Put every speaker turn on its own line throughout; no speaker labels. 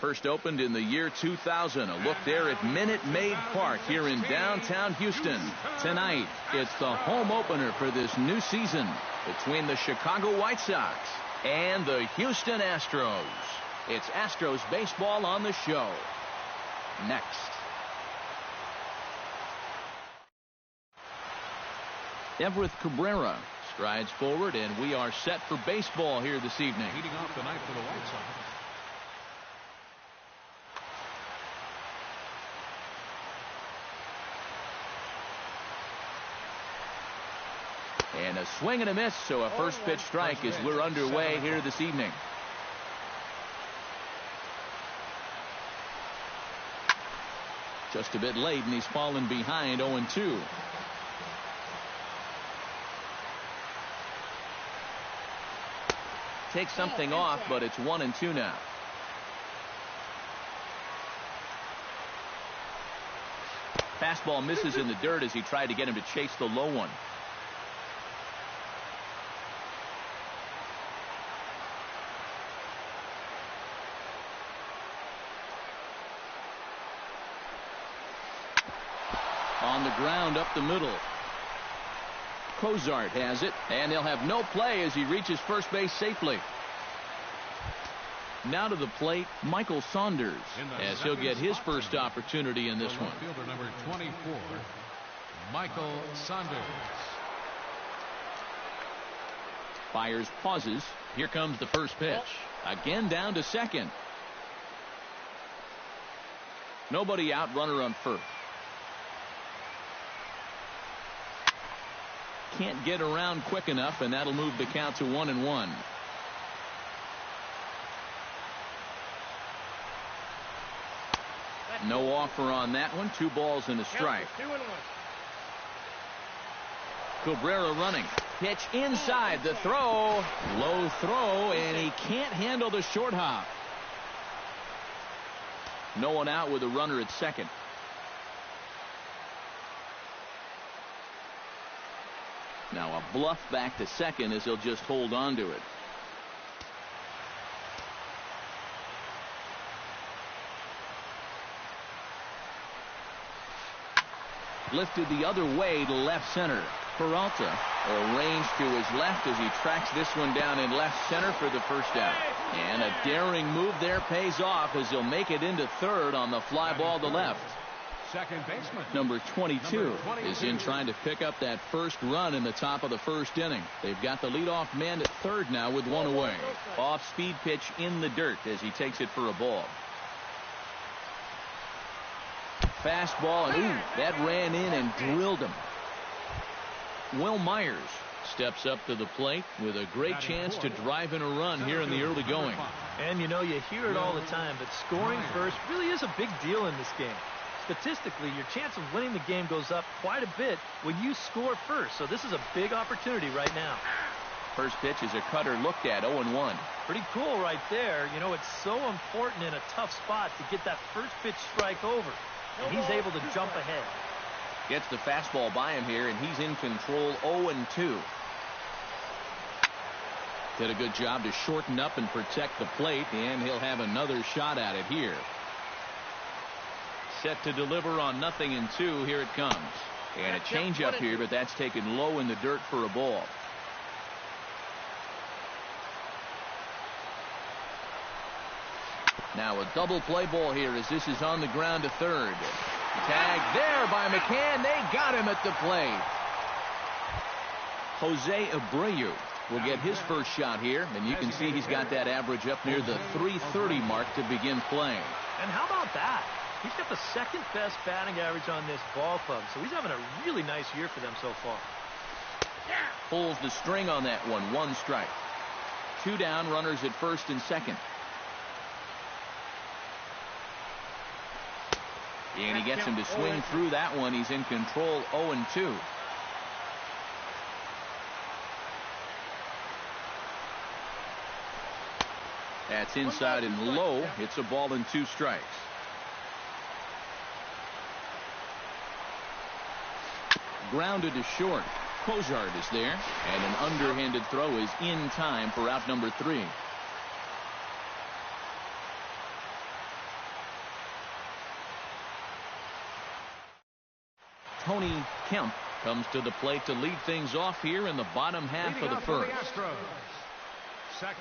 First opened in the year 2000. A look there at Minute Maid Park here in downtown Houston. Tonight, it's the home opener for this new season between the Chicago White Sox and the Houston Astros. It's Astros baseball on the show. Next. Everett Cabrera strides forward, and we are set for baseball here this evening.
Leading off the night for the White Sox.
And a swing and a miss, so a first pitch strike as we're underway here this evening. Just a bit late, and he's fallen behind 0-2. Takes something off, but it's 1-2 now. Fastball misses in the dirt as he tried to get him to chase the low one. On the ground up the middle. Cozart has it, and he'll have no play as he reaches first base safely. Now to the plate, Michael Saunders, as he'll get his first opportunity in this one.
Fielder number 24, Michael Saunders.
Fires, pauses. Here comes the first pitch. Again down to second. Nobody out, runner on first. Can't get around quick enough, and that'll move the count to 1-1. No offer on that one. 2 balls and a strike.
2-1.
Cabrera running. Pitch inside. The throw. Low throw, and he can't handle the short hop. No one out with a runner at second. Now a bluff back to second as he'll just hold on to it. Lifted the other way to left center. Peralta arranged to his left as he tracks this one down in left center for the first out. And a daring move there pays off as he'll make it into third on the fly ball to left.
Second baseman
Number 22 is in trying to pick up that first run in the top of the first inning. They've got the leadoff man at third now with 1 away. Off-speed pitch in the dirt as he takes it for a ball. Fastball, and that ran in and drilled him. Will Myers steps up to the plate with a great chance to drive in a run here in the early going.
And you know, you hear it all the time, but scoring first really is a big deal in this game. Statistically, your chance of winning the game goes up quite a bit when you score first. So this is a big opportunity right now.
First pitch is a cutter looked at, 0-1.
Pretty cool right there. You know, it's so important in a tough spot to get that first pitch strike over. And he's able to jump ahead.
Gets the fastball by him here, and he's in control, 0-2. Did a good job to shorten up and protect the plate, and he'll have another shot at it here. Set to deliver on 0-2. Here it comes. And a changeup here, but that's taken low in the dirt for a ball. Now a double play ball here as this is on the ground to third. Tagged there by McCann. They got him at the plate. Jose Abreu will get his first shot here, and you can see he's got that average up near the .330 mark to begin playing.
And how about that? He's got the second best batting average on this ball club, so he's having a really nice year for them so far.
Pulls the string on that one. 1 strike. 2 down, runners at first and second. And he gets him to swing through that one. He's in control, 0-2. That's inside and low. It's a ball and 2 strikes. Grounded to short. Cozart is there, and an underhanded throw is in time for out number 3. Tony Kemp comes to the plate to lead things off here in the bottom half of the first.
Second.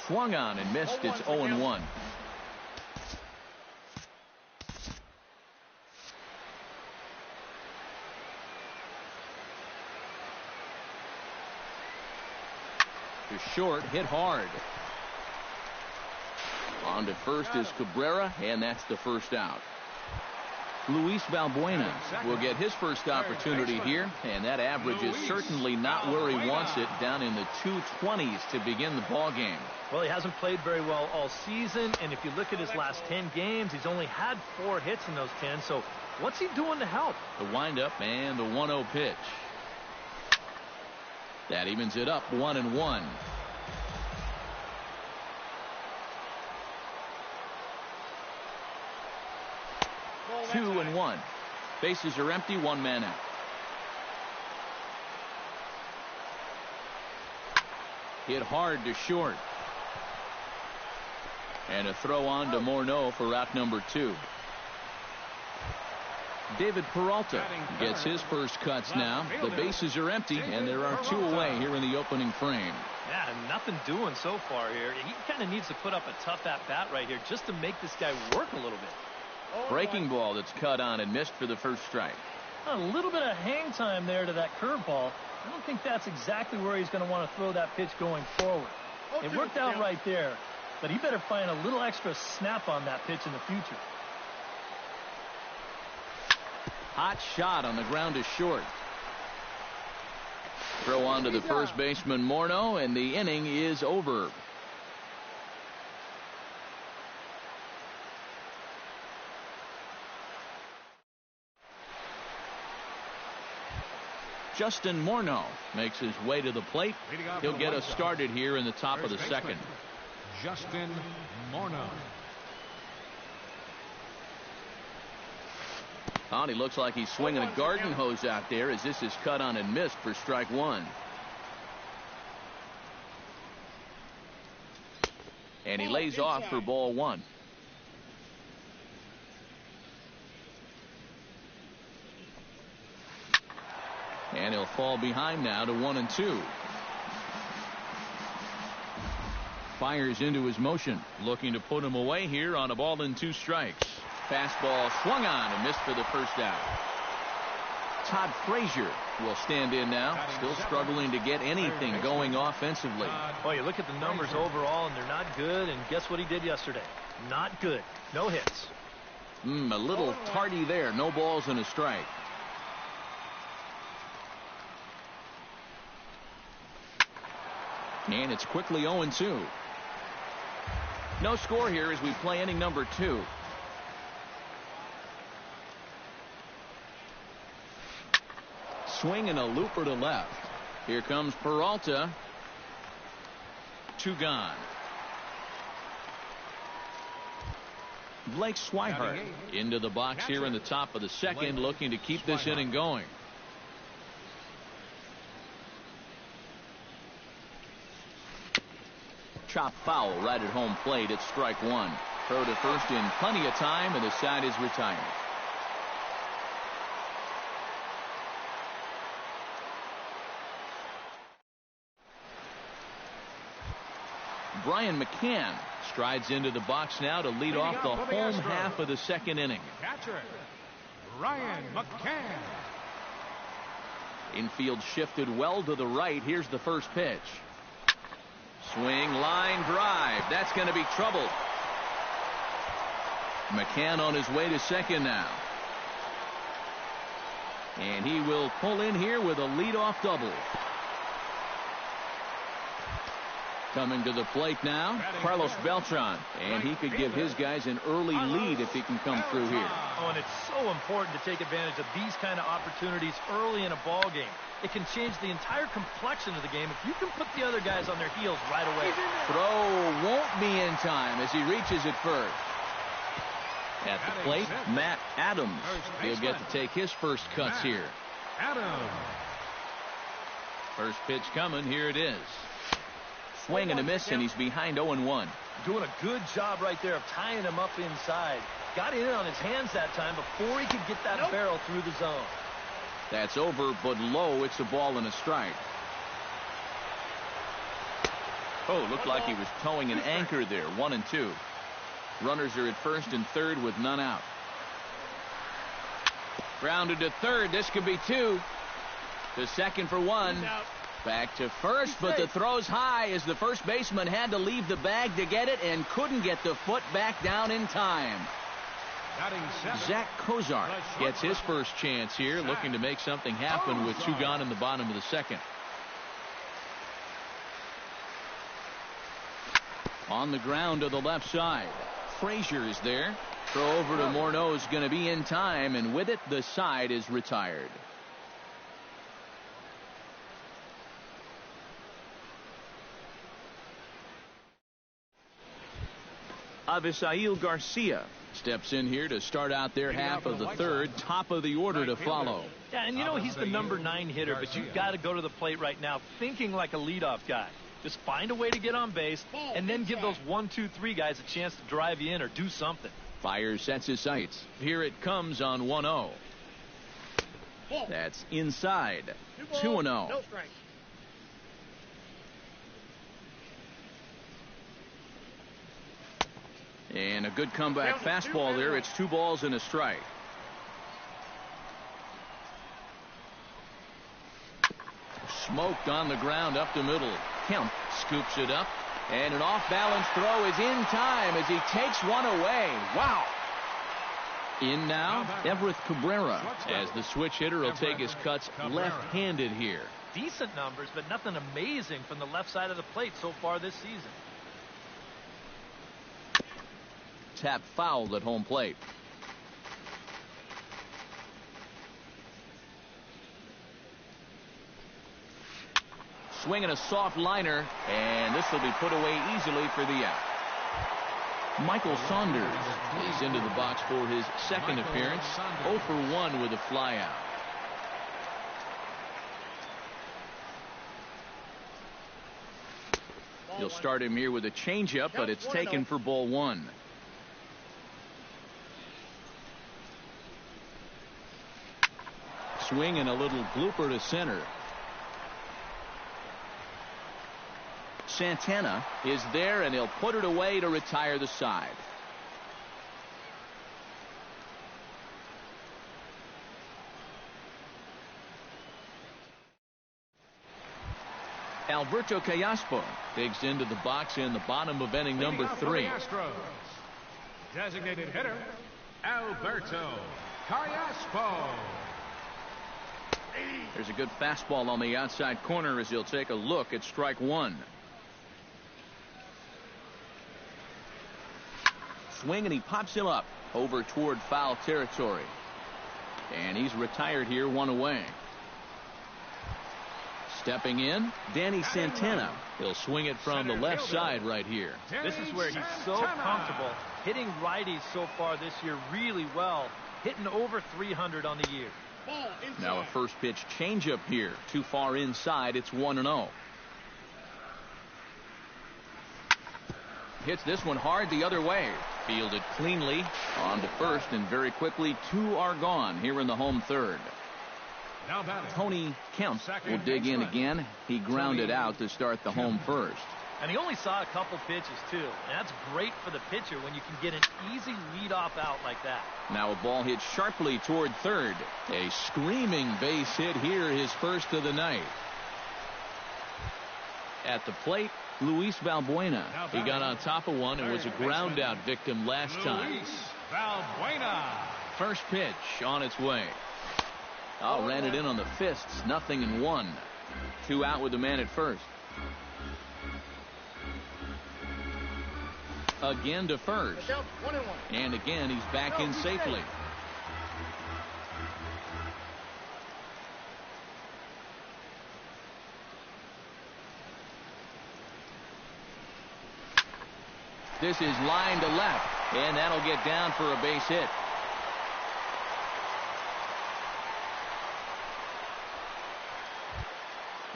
Swung on and missed. It's 0-1. To short, hit hard. On to first is Cabrera, and that's the first out. Luis Valbuena will get his first opportunity here, and that average is certainly not where he wants it, down in the 220s to begin the ball game.
Well, he hasn't played very well all season, and if you look at his last 10 games, he's only had 4 hits in those 10, so what's he doing to help?
The windup and the 1-0 pitch. That evens it up 1-1. 2-1. Bases are empty, 1 man out. Hit hard to short. And a throw on to Morneau for out number 2. David Peralta gets his first cuts now. The bases are empty, and there are 2 away here in the opening frame.
Yeah, nothing doing so far here. He kind of needs to put up a tough at-bat right here just to make this guy work a little bit.
Breaking ball that's cut on and missed for the first strike.
A little bit of hang time there to that curveball. I don't think that's exactly where he's going to want to throw that pitch going forward. It worked out right there, but he better find a little extra snap on that pitch in the future.
Hot shot on the ground to short. Throw on to the first baseman Morneau, and the inning is over. Justin Morneau makes his way to the plate. He'll get us started here in the top of the second.
Justin Morneau.
He looks like he's swinging a garden hose out there as this is cut on and missed for strike 1. And he lays off for ball 1. And he'll fall behind now to 1-2. Fires into his motion, looking to put him away here on a ball and 2 strikes. Fastball swung on and missed for the first out. Todd Frazier will stand in now, still struggling to get anything going offensively.
Well, you look at the numbers overall, and they're not good, and guess what he did yesterday? Not good. No hits.
A little tardy there. No balls and a strike. And it's quickly 0-2. No score here as we play inning number 2. Swing and a looper to left. Here comes Peralta. 2 gone. Blake Swihart into the box here in the top of the second, looking to keep this inning going. Chop foul right at home plate. It's strike 1. Throw to first in plenty of time, and the side is retired. Brian McCann strides into the box now to lead off the home half of the second inning.
Catcher, Brian McCann.
Infield shifted well to the right. Here's the first pitch. Swing, line drive. That's going to be trouble. McCann on his way to second now. And he will pull in here with a leadoff double. Coming to the plate now, Carlos Beltran, and he could give his guys an early lead if he can come through here.
Oh, and it's so important to take advantage of these kind of opportunities early in a ball game. It can change the entire complexion of the game if you can put the other guys on their heels right away.
Throw won't be in time as he reaches it first. At the plate, Matt Adams. He'll get to take his first cuts here. First pitch coming. Here it is. Swing and a miss, and he's behind 0-1.
Doing a good job right there of tying him up inside. Got in on his hands that time before he could get that barrel through the zone.
That's over, but low. It's a ball and a strike. Oh, looked like he was towing an anchor there. 1-2. Runners are at first and third with none out. Grounded to third. This could be two. To second for one. Back to first, but the throw's high as the first baseman had to leave the bag to get it and couldn't get the foot back down in time. Zach Kozar gets his first chance here, looking to make something happen with two gone in the bottom of the second. On the ground to the left side. Frazier is there. Throw over to Morneau is going to be in time, and with it, the side is retired. Avisail Garcia steps in here to start out their half of the third. Top of the order to follow.
Yeah, and you know he's the number 9 hitter, but you've got to go to the plate right now thinking like a leadoff guy. Just find a way to get on base and then give those 1, 2, 3 guys a chance to drive you in or do something.
Fire sets his sights. Here it comes on 1-0. That's inside. 2-0.
No strike.
And a good comeback fastball there. It's 2 balls and a strike. Smoked on the ground up the middle. Kemp scoops it up. And an off-balance throw is in time as he takes one away. Wow. In now, Everett Cabrera, as the switch hitter will take his cuts left-handed here.
Decent numbers, but nothing amazing from the left side of the plate so far this season.
Tap fouled at home plate. Swinging a soft liner, and this will be put away easily for the out. Michael Saunders is into the box for his second appearance. 0 for 1 with a flyout. He'll start him here with a changeup, but it's taken for ball 1. Swing and a little blooper to center. Santana is there, and he'll put it away to retire the side. Alberto Callaspo digs into the box in the bottom of inning number 3.
Designated hitter, Alberto Callaspo.
There's a good fastball on the outside corner as he'll take a look at strike 1. Swing, and he pops him up over toward foul territory. And he's retired here, 1 away. Stepping in, Danny Santana. He'll swing it from the left side right here.
This is where he's so comfortable hitting righties so far this year really well, hitting over 300 on the year.
Now a first pitch changeup here. Too far inside. It's 1-0. Hits this one hard the other way. Fielded cleanly on to first, and very quickly 2 are gone here in the home third. Tony Kemp will dig in again. He grounded out to start the home first.
And he only saw a couple pitches, too. And that's great for the pitcher when you can get an easy leadoff out like that.
Now a ball hit sharply toward third. A screaming base hit here, his first of the night. At the plate, Luis Valbuena. He got on top of one and was a ground out victim last time.
Luis Valbuena.
First pitch on its way. Oh, ran it in on the fists. 0-1. 2 out with the man at first. Again to first. And again, he's back in safely. This is line to left. And that'll get down for a base hit.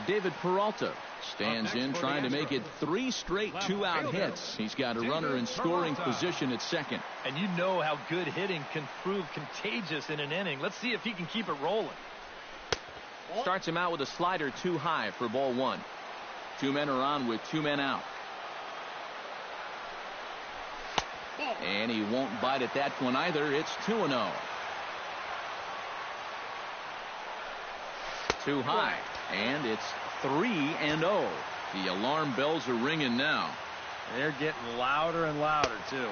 David Peralta stands in, trying to make it 3 straight 2-out hits. He's got a runner in scoring position at second.
And you know how good hitting can prove contagious in an inning. Let's see if he can keep it rolling.
Starts him out with a slider too high for ball 1. 2 men are on with 2 men out. And he won't bite at that one either. It's 2-0. Too high. And it's 3-0. The alarm bells are ringing now.
They're getting louder and louder, too.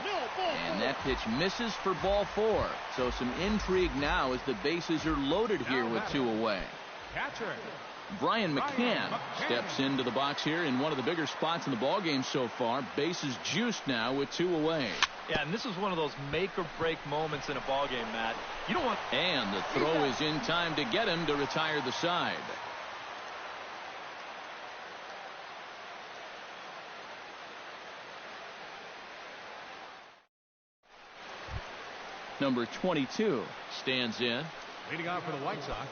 And that pitch misses for ball 4. So some intrigue now as the bases are loaded here with 2 away.
Catcher.
Brian McCann steps into the box here in one of the bigger spots in the ballgame so far. Bases juiced now with 2 away.
Yeah, and this is one of those make-or-break moments in a ballgame, Matt. You don't want...
And the throw is in time to get him to retire the side. Number 22 stands in.
Leading off for the White Sox,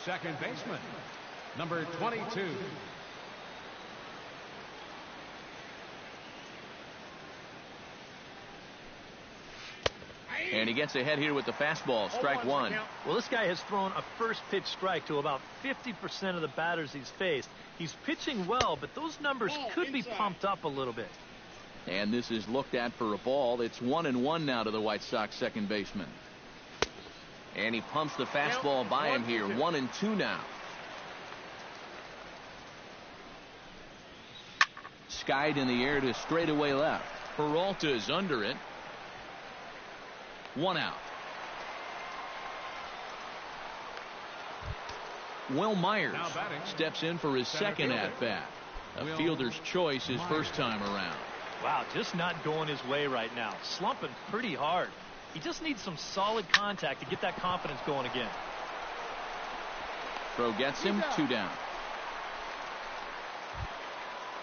second baseman, number 22.
And he gets ahead here with the fastball, strike 1.
Well, this guy has thrown a first pitch strike to about 50% of the batters he's faced. He's pitching well, but those numbers could be pumped up a little bit.
And this is looked at for a ball. It's 1-1 now to the White Sox second baseman. And he pumps the fastball by him here. 1-2 now. Skied in the air to straightaway left. Peralta is under it. 1 out. Will Myers steps in for his second at-bat. A fielder's choice his first time around.
Wow, just not going his way right now. Slumping pretty hard. He just needs some solid contact to get that confidence going again.
Throw gets him, 2 down.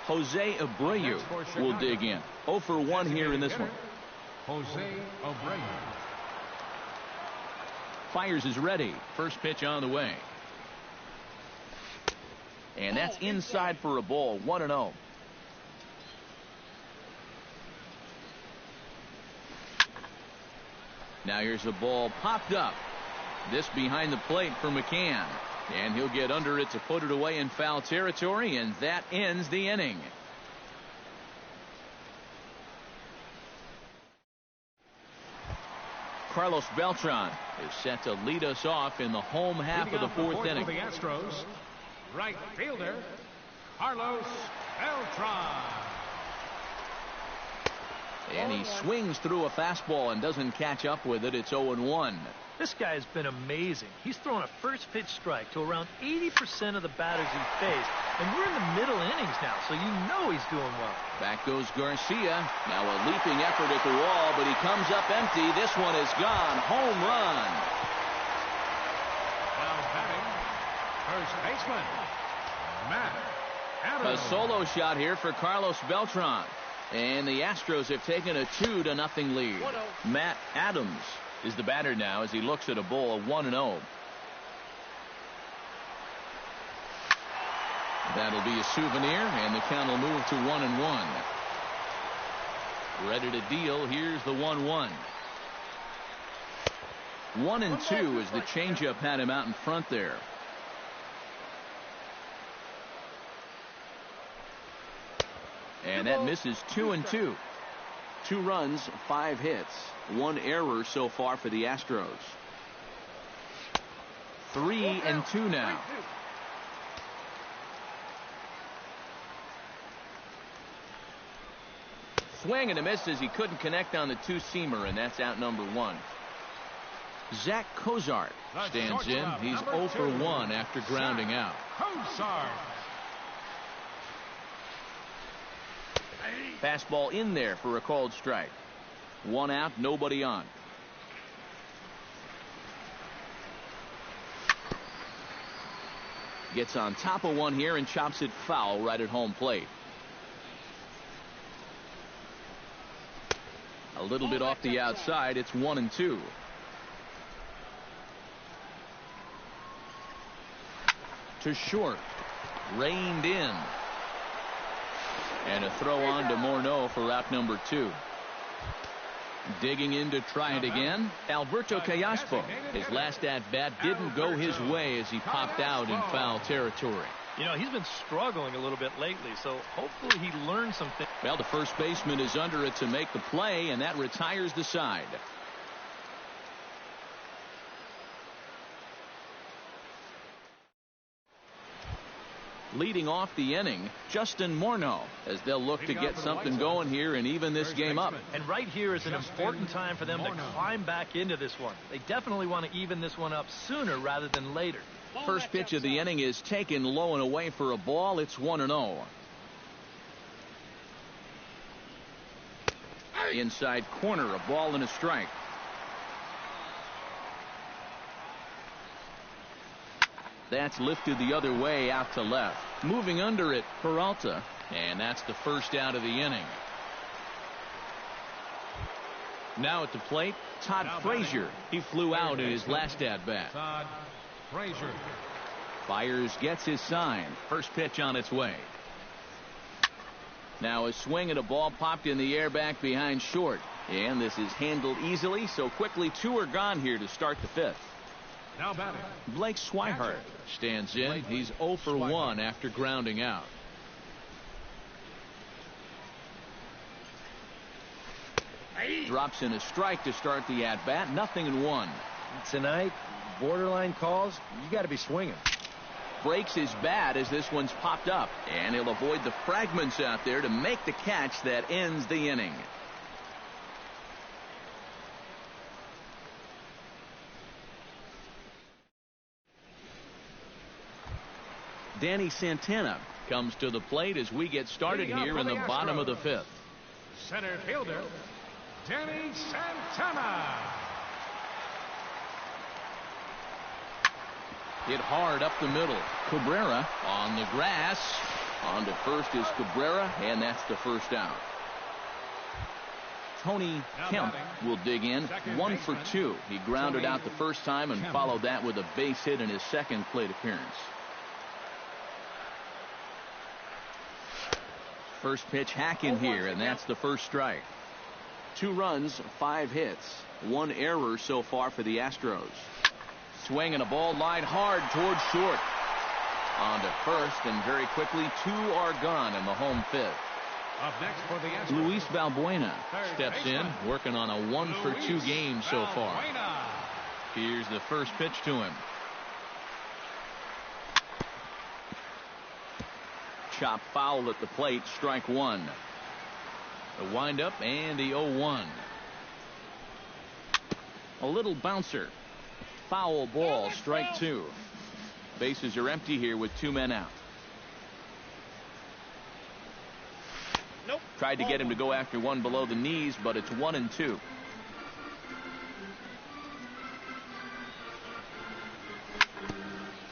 Jose Abreu will dig in. 0 for 1 here in this one.
Jose Abreu.
Fires is ready. First pitch on the way. And that's inside for a ball. 1-0. Now here's a ball popped up. This behind the plate for McCann. And he'll get under it to put it away in foul territory, and that ends the inning. Carlos Beltran is set to lead us off in the home half of the 4th inning.
For the Astros, right fielder, Carlos Beltran.
And he swings through a fastball and doesn't catch up with it. It's 0-1.
This guy has been amazing. He's thrown a first pitch strike to around 80% of the batters he's faced. And we're in the middle innings now, so you know he's doing well.
Back goes Garcia. Now a leaping effort at the wall, but he comes up empty. This one is gone. Home run.
Now batting, first baseman, Matt Adams.
A solo shot here for Carlos Beltran. And the Astros have taken a 2-0 lead. Matt Adams is the batter now as he looks at a ball 1-0. That'll be a souvenir, and the count will move to 1-1. Ready to deal. Here's the 1-1. 1-2 as the changeup had him out in front there. And that misses. 2-2. 2 runs, 5 hits, 1 error so far for the Astros. 3-2 now. Swing and a miss as he couldn't connect on the 2-seamer, and that's out number 1. Zach Cozart stands in. He's 0 for 1 after grounding out.
Cozart.
Fastball in there for a called strike. 1 out, nobody on. Gets on top of one here and chops it foul right at home plate. A A little bit off the outside. It's 1-2. To short. Reined in. And a throw on to Morneau for out number 2. Digging in to try it again. Alberto Callaspo. His last at-bat didn't go his way as he popped out in foul territory.
You know, he's been struggling a little bit lately, so hopefully he learned something.
Well, the first baseman is under it to make the play, and that retires the side. Leading off the inning, Justin Morneau, as they'll look to get something going here and even this game up.
And right here is an important time for them to climb back into this one. They definitely want to even this one up sooner rather than later.
First pitch of the inning is taken low and away for a ball. It's 1-0. Inside corner, a ball and a strike. That's lifted the other way out to left. Moving under it, Peralta. And that's the first out of the inning. Now at the plate, Todd Frazier. He flew out in his last at-bat.
Todd Frazier.
Fires, gets his sign. First pitch on its way. Now a swing and a ball popped in the air back behind short. And this is handled easily, so quickly 2 are gone here to start the 5th.
Now batting,
Blake Swihart stands in. He's 0 for 1 after grounding out. Drops in a strike to start the at-bat. 0-1.
Tonight, borderline calls, you got to be swinging.
Breaks his bat as this one's popped up. And he'll avoid the fragments out there to make the catch that ends the inning. Danny Santana comes to the plate as we get started here in the bottom of the 5th.
center fielder, Danny Santana.
Hit hard up the middle. Cabrera on the grass. On to first is Cabrera, and that's the first out. Tony Kemp will dig in. 1 for 2. He grounded out the first time and followed that with a base hit in his second plate appearance. First pitch hack in here, and that's the first strike. 2 runs, 5 hits, 1 error so far for the Astros. Swing and a ball lined hard towards short. On to first, and very quickly 2 are gone in the home 5th.
Up next for the Astros,
Luis Valbuena steps in, working on a 1 for 2 game so far. Here's the first pitch to him. Chop foul at the plate, strike 1. The windup and the 0-1. A little bouncer. Foul ball, strike 2. Bases are empty here with 2 men out. Tried to get him to go after one below the knees, but it's 1-2.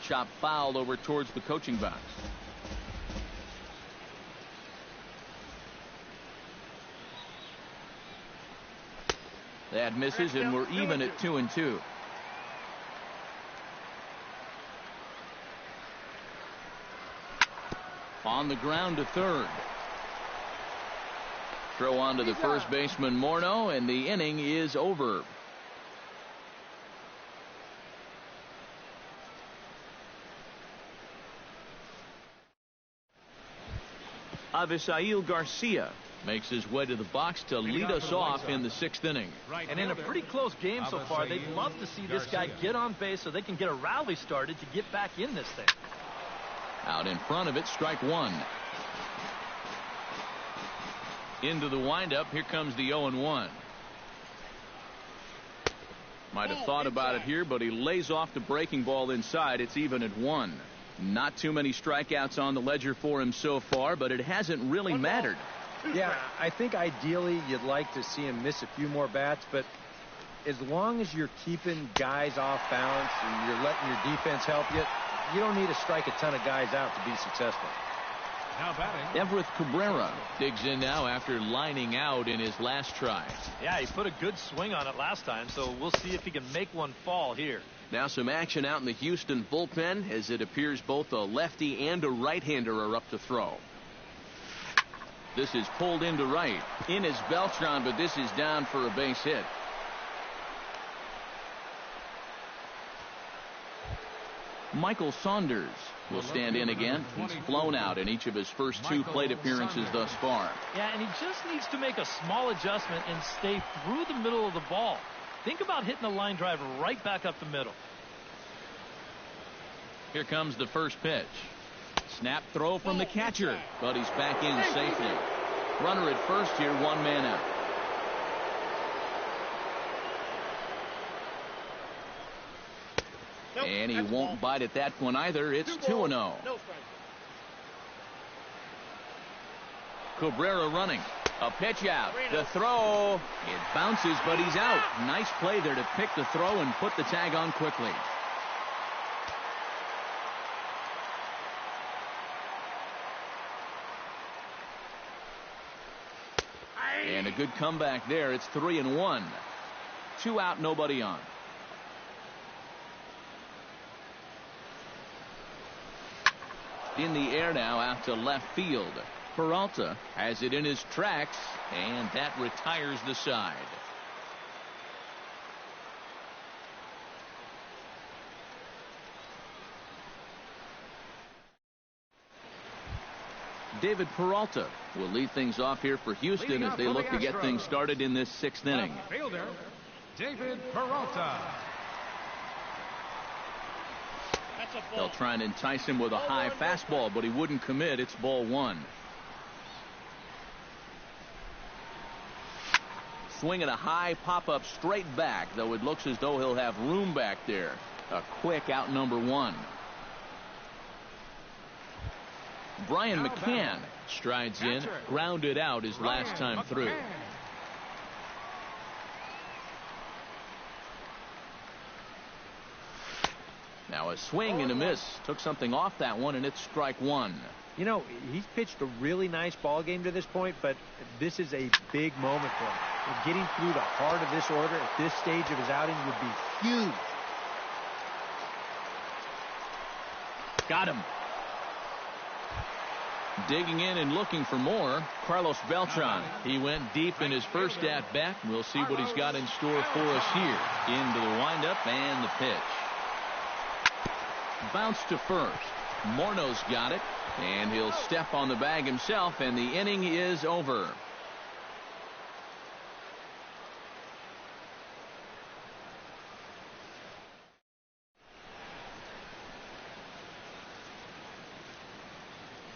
Chop fouled over towards the coaching box. That misses, and we're even at 2-2. On the ground to third. Throw on to the first baseman, Morneau, and the inning is over. Avisail Garcia makes his way to the box to lead us off in the 6th inning.
And in a pretty close game so far, they'd love to see this guy get on base so they can get a rally started to get back in this thing.
Out in front of it, strike 1. Into the windup, here comes the 0-1. Might have thought about it here, but he lays off the breaking ball inside. It's even at 1. Not too many strikeouts on the ledger for him so far, but it hasn't really mattered.
Yeah, I think ideally you'd like to see him miss a few more bats, but as long as you're keeping guys off balance and you're letting your defense help you, you don't need to strike a ton of guys out to be successful.
Now batting.
Everett Cabrera digs in now after lining out in his last try.
Yeah, he put a good swing on it last time, so we'll see if he can make one fall here.
Now some action out in the Houston bullpen as it appears both a lefty and a right-hander are up to throw. This is pulled into right. In is Beltran, but this is down for a base hit. Michael Saunders will stand in again. He's blown out in each of his first two plate appearances thus far.
Yeah, and he just needs to make a small adjustment and stay through the middle of the ball. Think about hitting a line drive right back up the middle.
Here comes the first pitch. Snap throw from the catcher, but he's back in safely. Runner at first here, one man out. And he won't bite at that one either. It's 2-0. Cabrera running. A pitch out. The throw. It bounces, but he's out. Nice play there to pick the throw and put the tag on quickly. And a good comeback there. It's 3-1. 2 out, nobody on. In the air now out to left field. Peralta has it in his tracks, and that retires the side. David Peralta will lead things off here for Houston as they look to get things started in this 6th inning.
Fielder, David Peralta.
They'll try and entice him with a high fastball, but he wouldn't commit. It's ball 1. Swinging a high pop-up straight back, though it looks as though he'll have room back there. A quick out number 1. Brian McCann strides in, grounded out his last time through. Now a swing and a miss. Took something off that one, and it's strike 1.
You know, he's pitched a really nice ball game to this point, but this is a big moment for him. Getting through the heart of this order at this stage of his outing would be huge.
Got him. Digging in and looking for more, Carlos Beltran. He went deep in his first at-bat. We'll see what he's got in store for us here. Into the windup and the pitch. Bounce to first. Morno's got it, and he'll step on the bag himself, and the inning is over.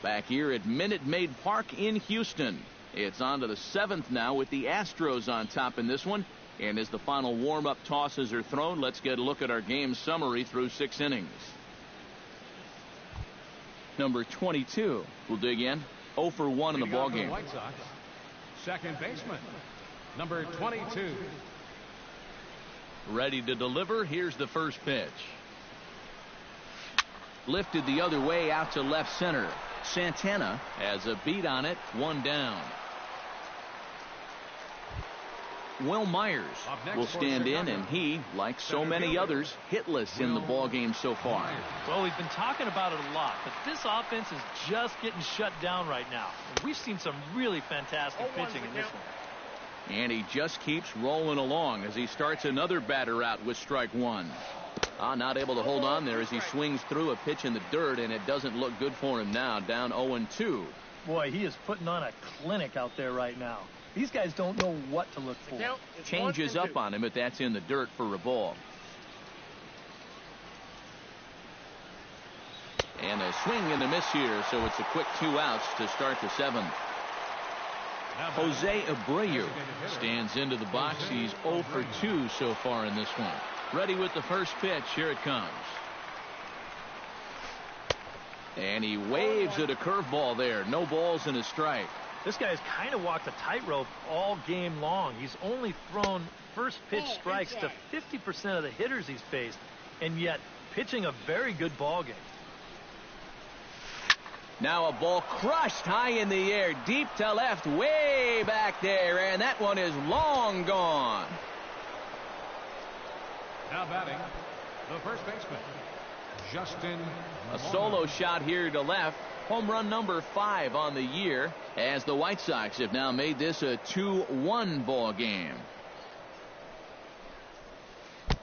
Back here at Minute Maid Park in Houston. It's on to the 7th now with the Astros on top in this one. And as the final warm-up tosses are thrown, let's get a look at our game summary through 6 innings. Number 22 will dig in. 0 for 1 in the ballgame.
White Sox, second baseman, number 22.
Ready to deliver. Here's the first pitch. Lifted the other way out to left center. Santana has a beat on it. 1 down. Will Myers will stand in, and he, like so many others, hitless in the ballgame so far.
Well, we've been talking about it a lot, but this offense is just getting shut down right now. And we've seen some really fantastic pitching in this one.
And he just keeps rolling along as he starts another batter out with strike 1. Not able to hold on there as he swings through a pitch in the dirt, and it doesn't look good for him now. Down 0-2.
Boy, he is putting on a clinic out there right now. These guys don't know what to look for.
Changes up on him, but that's in the dirt for a ball. And a swing and a miss here, so it's a quick 2 outs to start the 7th. Jose Abreu stands into the box. He's 0 for 2 so far in this one. Ready with the first pitch. Here it comes. And he waves at a curveball there. No balls and a strike.
This guy's kind of walked a tightrope all game long. He's only thrown first pitch strikes to 50% of the hitters he's faced, and yet pitching a very good ball game.
Now a ball crushed high in the air, deep to left, way back there, and that one is long gone.
Now batting, the first baseman, Justin.
A solo shot here to left. Home run number 5 on the year, as the White Sox have now made this a 2-1 ball game.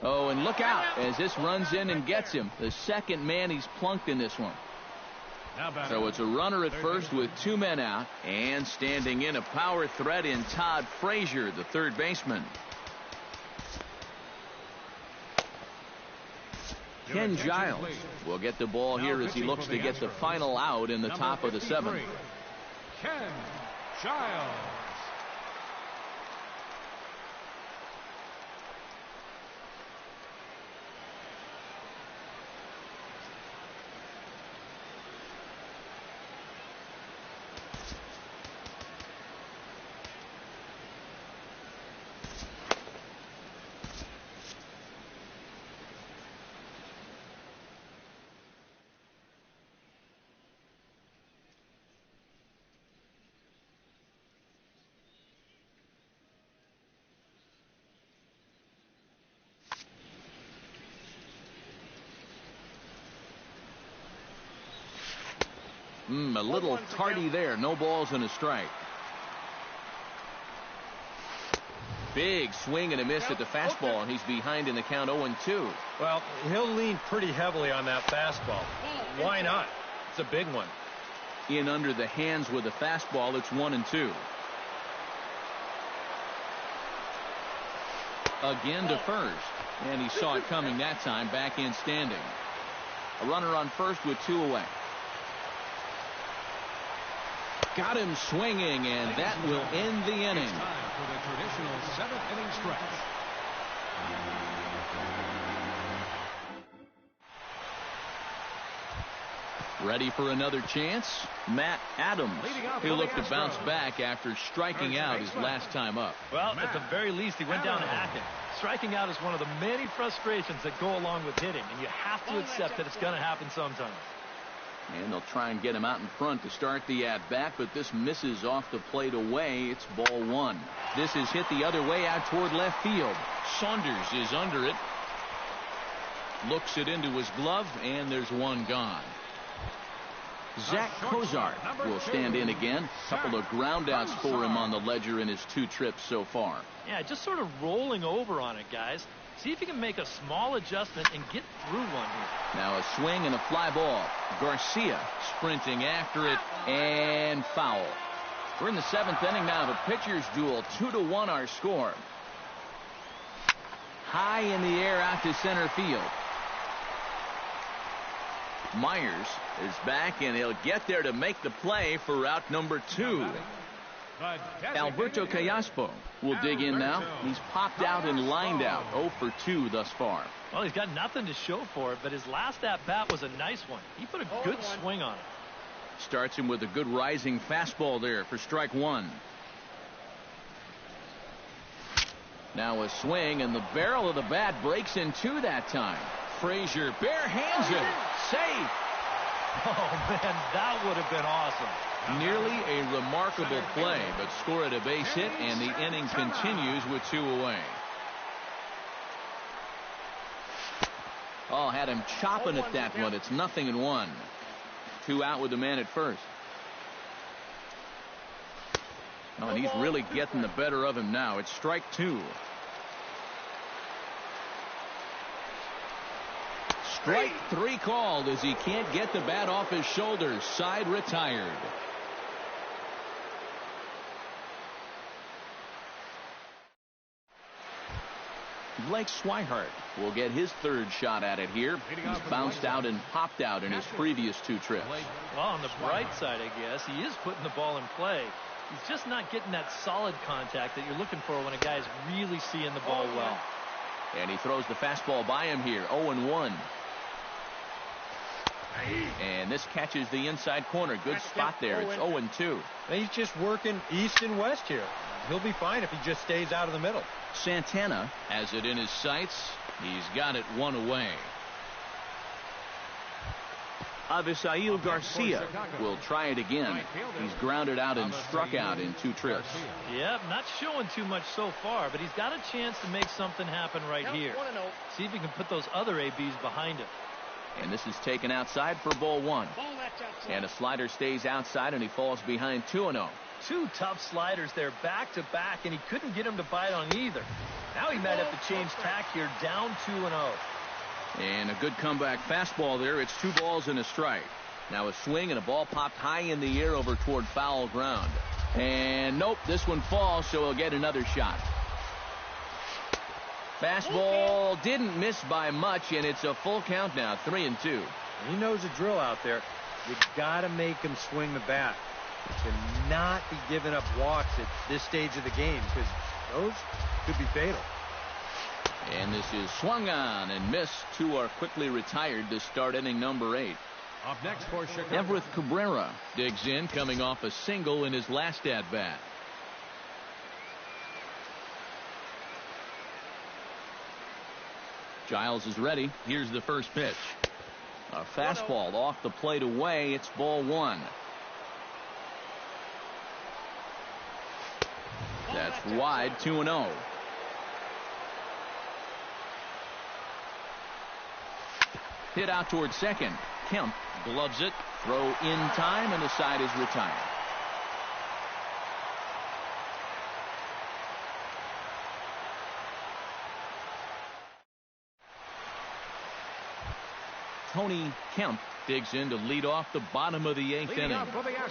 Oh, and look out as this runs in and gets him. The second man he's plunked in this one. So it's a runner at first with 2 men out, and standing in a power threat in Todd Frazier, the third baseman. Ken Giles will get the ball here as he looks to get the final out in the top of the 7th.
Ken Giles.
A little tardy there. No balls and a strike. Big swing and a miss at the fastball, and he's behind in the count 0-2.
Well, he'll lean pretty heavily on that fastball. Why not? It's a big one.
In under the hands with the fastball, it's 1-2. Again to first, and he saw it coming that time, back in standing. A runner on first with 2 away. Got him swinging, and that will end the inning.
It's time for the traditional 7th inning stretch.
Ready for another chance? Matt Adams. He'll look to bounce back after striking out his last time up.
Well, at the very least, he went down hacking. Striking out is one of the many frustrations that go along with hitting, and you have to accept that it's going to happen sometimes.
And they'll try and get him out in front to start the at-bat, but this misses off the plate away. It's ball 1. This is hit the other way out toward left field. Saunders is under it. Looks it into his glove, and there's one gone. Zach Cozart will stand in again. Couple of groundouts for him on the ledger in his 2 trips so far.
Yeah, just sort of rolling over on it, guys. See if you can make a small adjustment and get through one here.
Now a swing and a fly ball. Garcia sprinting after it, and foul. We're in the 7th inning now. The pitchers duel. 2-1 our score. High in the air out to center field. Myers is back, and he'll get there to make the play for route number 2. Alberto Callaspo will dig in now. He's popped out and lined out. 0 for 2 thus far.
Well, he's got nothing to show for it, but his last at-bat was a nice one. He put a good swing on it.
Starts him with a good rising fastball there for strike 1. Now a swing, and the barrel of the bat breaks in 2 that time. Frazier bare hands it. Safe.
Oh, man, that would have been awesome.
Nearly a remarkable play, but score at a base hit, and the inning continues with 2 away. Oh, had him chopping at that one. It's 0-1. 2 out with the man at first. Oh, and he's really getting the better of him now. It's strike 2. Strike 3 called as he can't get the bat off his shoulders. Side retired. Blake Swihart will get his 3rd shot at it here. He's bounced out and popped out in his previous 2 trips.
Well, on the bright side, I guess, he is putting the ball in play. He's just not getting that solid contact that you're looking for when a guy's really seeing the ball well.
And he throws the fastball by him here. 0-1. And this catches the inside corner. Good spot there. It's 0-2.
He's just working east and west here. He'll be fine if he just stays out of the middle.
Santana has it in his sights. He's got it 1 away. Avisail Garcia will try it again. He's grounded out and struck out in 2 trips.
Yep, not showing too much so far, but he's got a chance to make something happen right here. See if he can put those other ABs behind him.
And this is taken outside for ball 1. And a slider stays outside, and he falls behind 2-0.
2 tough sliders there back-to-back, and he couldn't get him to bite on either. Now he might have to change tack here, down 2-0.
And a good comeback fastball there. It's 2 balls and a strike. Now a swing and a ball popped high in the air over toward foul ground. And nope, this one falls, so he'll get another shot. Fastball didn't miss by much, and it's a full count now, 3-2.
He knows the drill out there. You got to make him swing the bat. To not be giving up walks at this stage of the game, because those could be fatal.
And this is swung on and missed. 2 are quickly retired to start inning number 8.
Up next for Chicago.
Everett Cabrera digs in, coming off a single in his last at-bat. Giles is ready. Here's the first pitch. A fastball off the plate away. It's ball 1. That's wide, 2-0. Hit out towards second. Kemp gloves it. Throw in time, and the side is retired. Tony Kemp digs in to lead off the bottom of the 8th inning.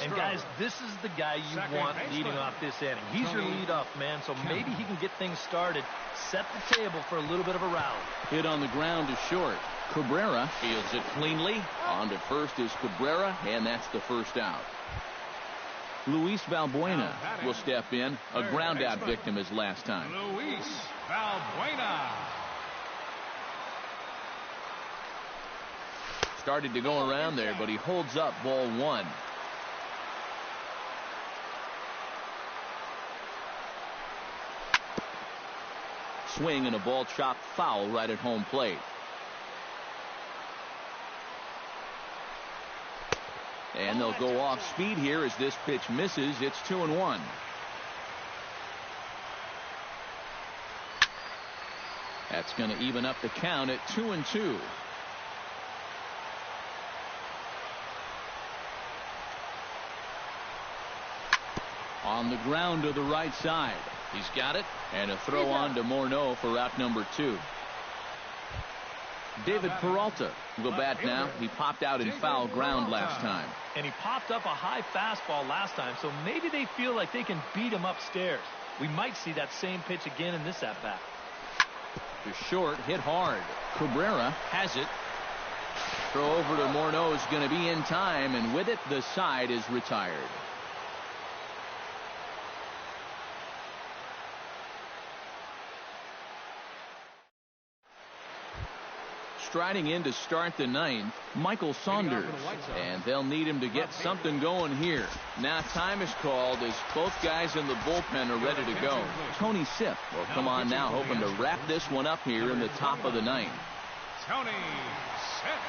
And guys, this is the guy you want leading off this inning. He's your leadoff man, so maybe he can get things started, set the table for a little bit of a rally.
Hit on the ground to short. Cabrera fields it cleanly. On to first is Cabrera, and that's the first out. Luis Valbuena will step in. A ground out victim his last time.
Luis Valbuena.
Started to go around there, but he holds up ball 1. Swing and a ball chopped foul right at home plate. And they'll go off speed here as this pitch misses. It's 2-1. That's going to even up the count at 2-2. On the ground to the right side. He's got it. And a throw on to Morneau for out number 2. David Peralta will bat now. He popped out in foul ground last time.
And he popped up a high fastball last time, so maybe they feel like they can beat him upstairs. We might see that same pitch again in this at-bat.
To short, hit hard. Cabrera has it. Throw over to Morneau is going to be in time, and with it, the side is retired. Striding in to start the 9th, Michael Saunders. And they'll need him to get something going here. Now time is called as both guys in the bullpen are ready to go. Tony Sipp will come on now, hoping to wrap this one up here in the top of the 9th.
Tony Sipp.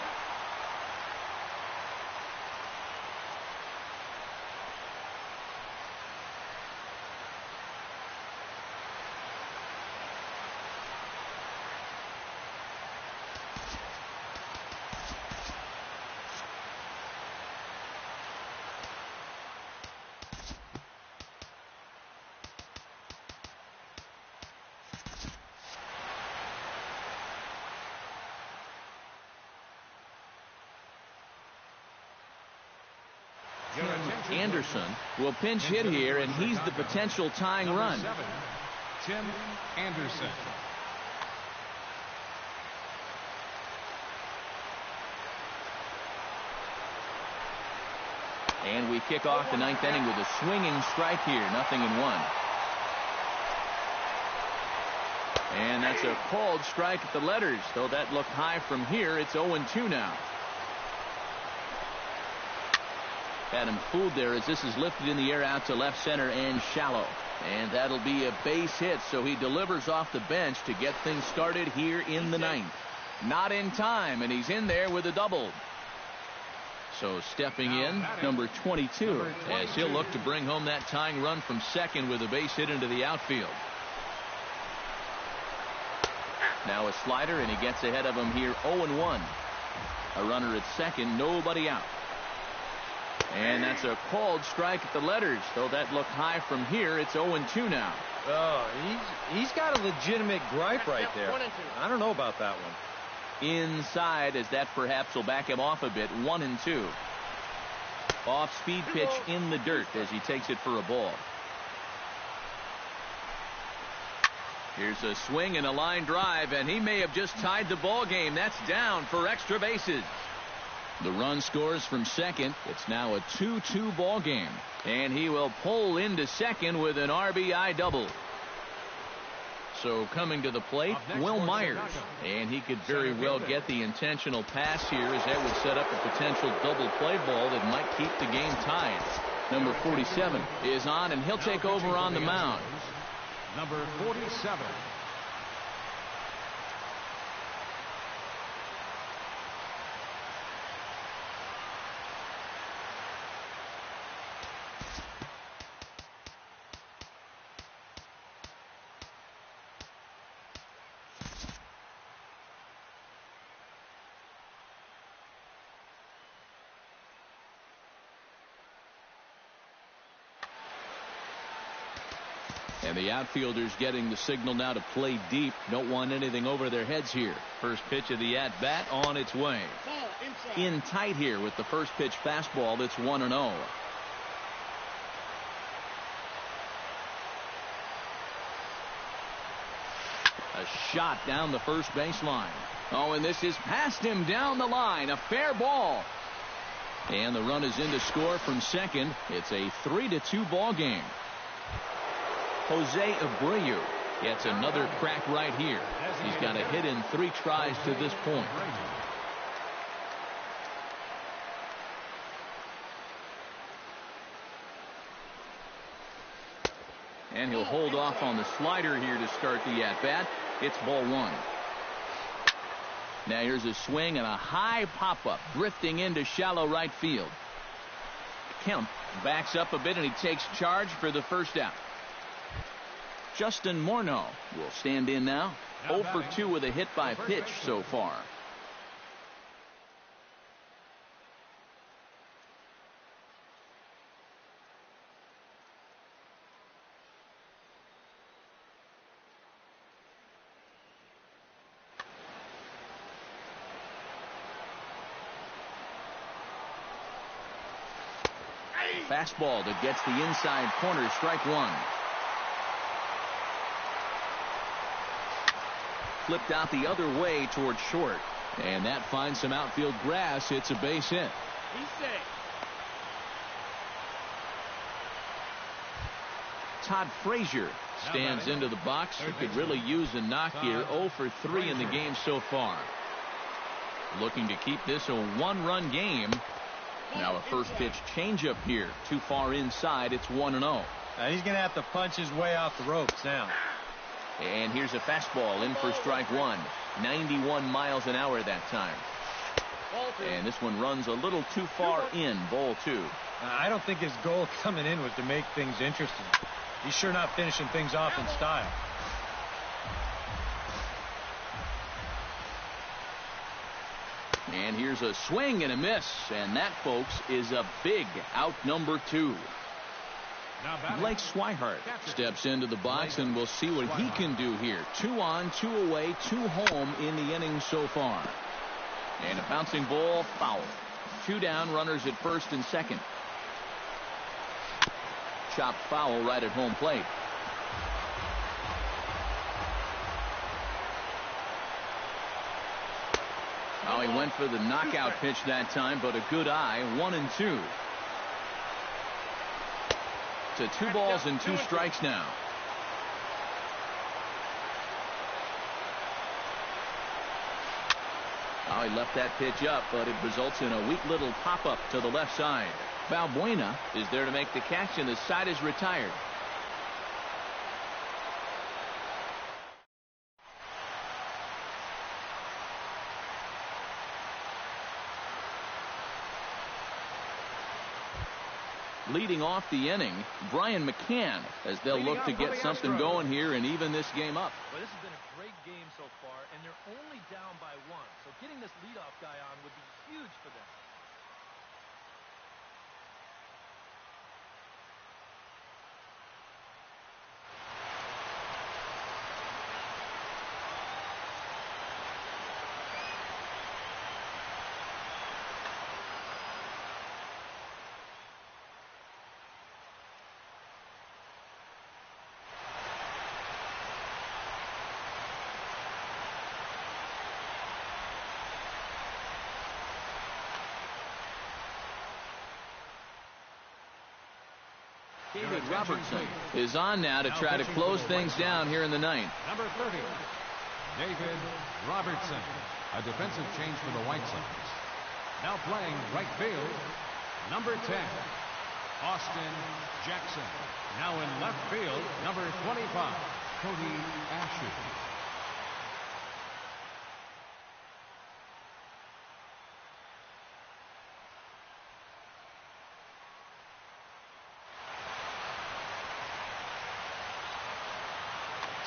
Anderson will pinch hit here, and he's the potential tying run.
7, Tim Anderson.
And we kick off the 9th inning with a swinging strike here. 0-1. And that's a called strike at the letters. Though that looked high from here, it's 0-2 now. Had him fooled there as this is lifted in the air out to left center and shallow. And that'll be a base hit, so he delivers off the bench to get things started here in the 9th. Not in time, and he's in there with a double. So stepping in, number 22, as he'll look to bring home that tying run from second with a base hit into the outfield. Now a slider, and he gets ahead of him here 0-1. A runner at second, nobody out. And that's a called strike at the letters. Though that looked high from here, it's 0-2 now.
Oh, he's got a legitimate gripe right there. I don't know about that one.
Inside, as that perhaps will back him off a bit. 1-2. Off-speed pitch in the dirt as he takes it for a ball. Here's a swing and a line drive, and he may have just tied the ball game. That's down for extra bases. The run scores from second. It's now a 2-2 ball game, and he will pull into second with an RBI double. So coming to the plate, Will Myers, and he could very well get the intentional pass here, as that would set up a potential double play ball that might keep the game tied. Number 47 is on, and he'll take over on the mound.
Number 47.
And the outfielders getting the signal now to play deep. Don't want anything over their heads here. First pitch of the at-bat on its way. In tight here with the first pitch fastball. That's 1-0. A shot down the first baseline. Oh, and this is past him down the line. A fair ball. And the run is in to score from second. It's a 3-2 ball game. Jose Abreu gets another crack right here. He's got a hit in 3 tries to this point. And he'll hold off on the slider here to start the at-bat. It's ball 1. Now here's a swing and a high pop-up drifting into shallow right field. Kemp backs up a bit, and he takes charge for the first out. Justin Morneau will stand in now. 0 for 2 with a hit by pitch so far. Fastball that gets the inside corner, strike 1. Flipped out the other way towards short, and that finds some outfield grass. It's a base hit. Todd Frazier stands into the box. He could really use a knock here. 0 for 3 in the game so far. Looking to keep this a 1-run game. Now a first pitch changeup here. Too far inside. It's 1-0.
He's going to have to punch his way off the ropes now.
And here's a fastball in for strike 1. 91 miles an hour that time. And this one runs a little too far in. Ball 2.
I don't think his goal coming in was to make things interesting. He's sure not finishing things off in style.
And here's a swing and a miss. And that, folks, is a big out number 2. Blake Swihart steps into the box, and we'll see what he can do here. 2 on, 2 away, 2 home in the inning so far. And a bouncing ball, foul. 2 down, runners at first and second. Chopped foul right at home plate. Oh, he went for the knockout pitch that time, but a good eye. 1-2. To 2 balls and 2 strikes now. Oh, he left that pitch up, but it results in a weak little pop-up to the left side. Balbuena is there to make the catch, and the side is retired. Leading off the inning, Brian McCann, as they'll look to get something going here and even this game up.
Well, this has been a great game so far, and they're only down by 1. So getting this leadoff guy on would be huge for them.
David Robertson is on now to try to close things down here in the ninth.
Number 30, David Robertson, a defensive change for the White Sox. Now playing right field, number 10, Austin Jackson. Now in left field, number 25, Cody Asher.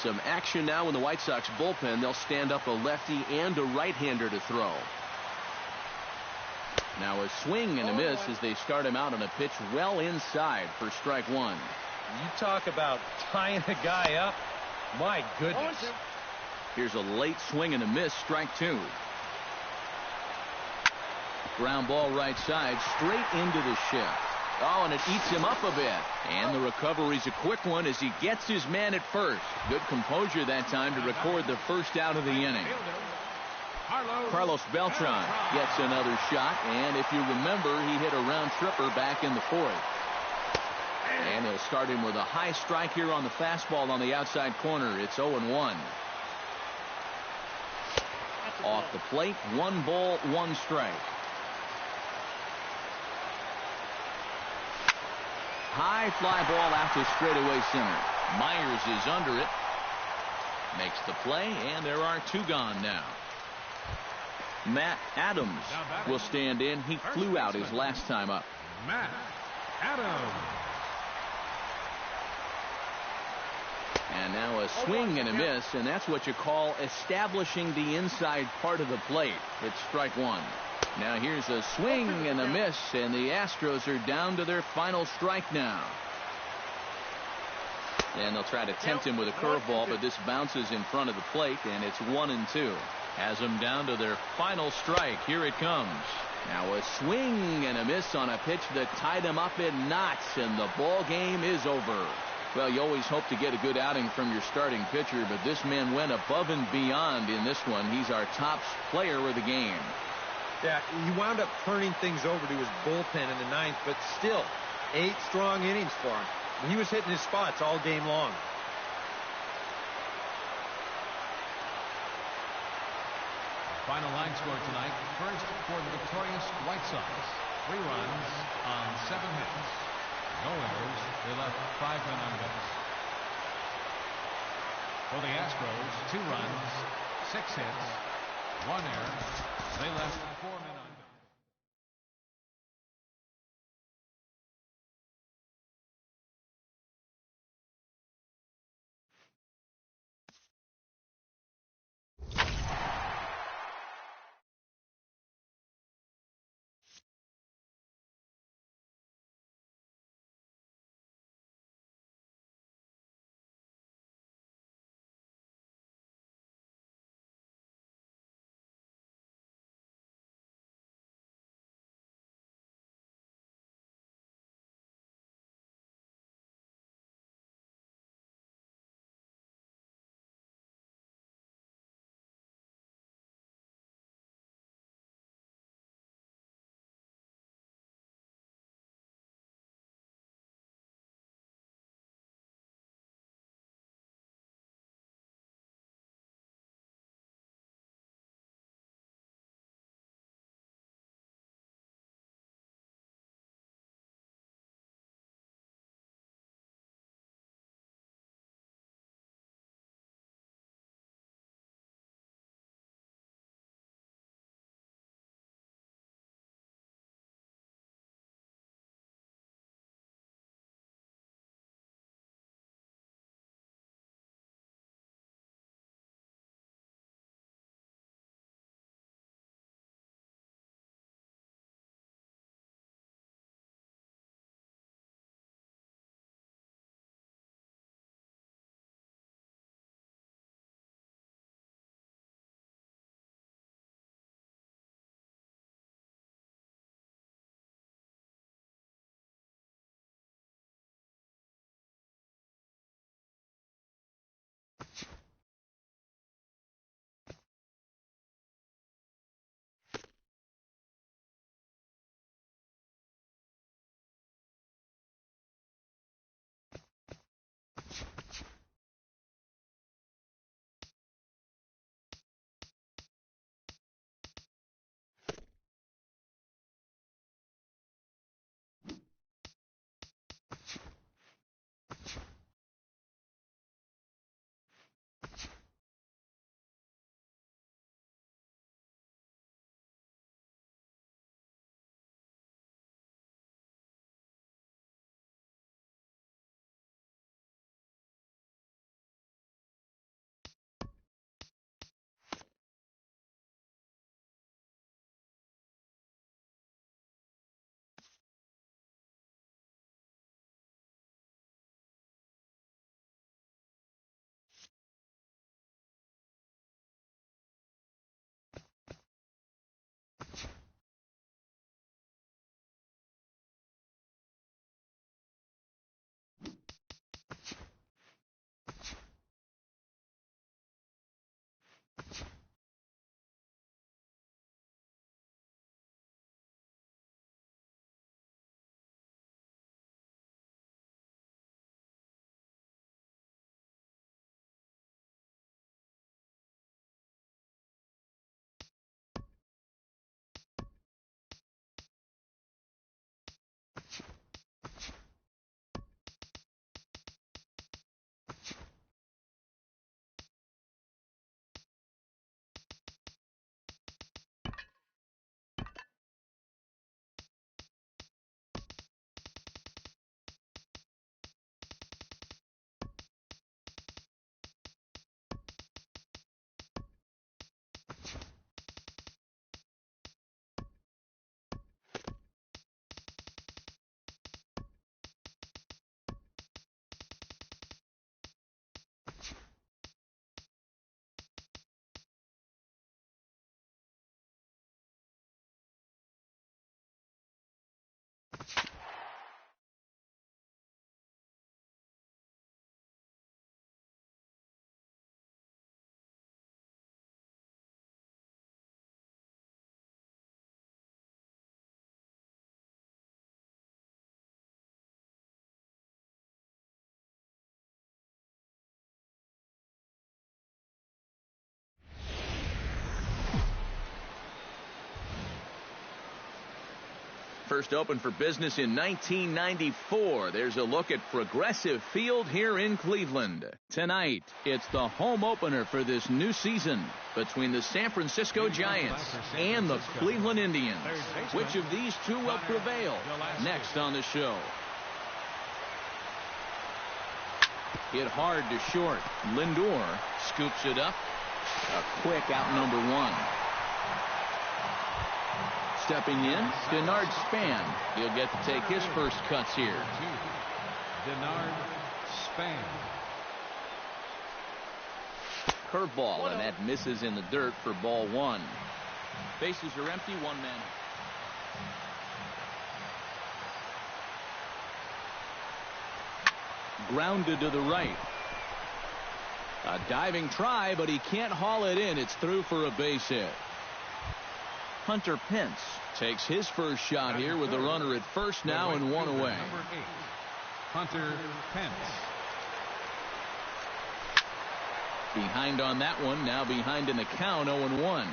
Some action now in the White Sox bullpen. They'll stand up a lefty and a right-hander to throw. Now a swing and a miss as they start him out on a pitch well inside for strike 1.
You talk about tying a guy up. My goodness.
Here's a late swing and a miss, strike 2. Ground ball right side, straight into the shift. Oh, and it eats him up a bit. And the recovery's a quick one as he gets his man at first. Good composure that time to record the first out of the inning. Carlos Beltran gets another shot, and if you remember, he hit a round tripper back in the 4th. And he'll start him with a high strike here on the fastball on the outside corner. It's 0-1. Off the plate, 1 ball, 1 strike. High fly ball out to straightaway center. Myers is under it. Makes the play, and there are 2 gone now. Matt Adams will stand in. He flew out his last time up.
Matt Adams.
And now a swing and a miss, and that's what you call establishing the inside part of the plate. It's strike 1. Now here's a swing and a miss, and the Astros are down to their final strike now. And they'll try to tempt him with a curveball, but this bounces in front of the plate, and it's 1-2. Has them down to their final strike. Here it comes. Now a swing and a miss on a pitch that tied him up in knots, and the ball game is over. Well, you always hope to get a good outing from your starting pitcher, but this man went above and beyond in this one. He's our top player of the game.
Yeah, he wound up turning things over to his bullpen in the 9th, but still, 8 strong innings for him. He was hitting his spots all game long.
Final line score tonight. First for the victorious White Sox. 3 runs on 7 hits. No errors. They left 5 men on base. For the Astros, 2 runs, 6 hits, 1 error. They left 4 men on base.
First opened for business in 1994. There's a look at Progressive Field here in Cleveland. Tonight, it's the home opener for this new season between the San Francisco Giants and the Cleveland Indians. Which of these two will prevail? Next on the show. Hit hard to short. Lindor scoops it up. A quick out number one. Stepping in, Denard Span. He'll get to take his first cuts here.
Denard Span.
Curveball, and that misses in the dirt for ball one. Bases are empty, one man. Grounded to the right. A diving try, but he can't haul it in. It's through for a base hit. Hunter Pence takes his first shot here with the runner at first now and one away.
Number 8, Hunter Pence.
Behind on that one, now behind in the count, 0-1.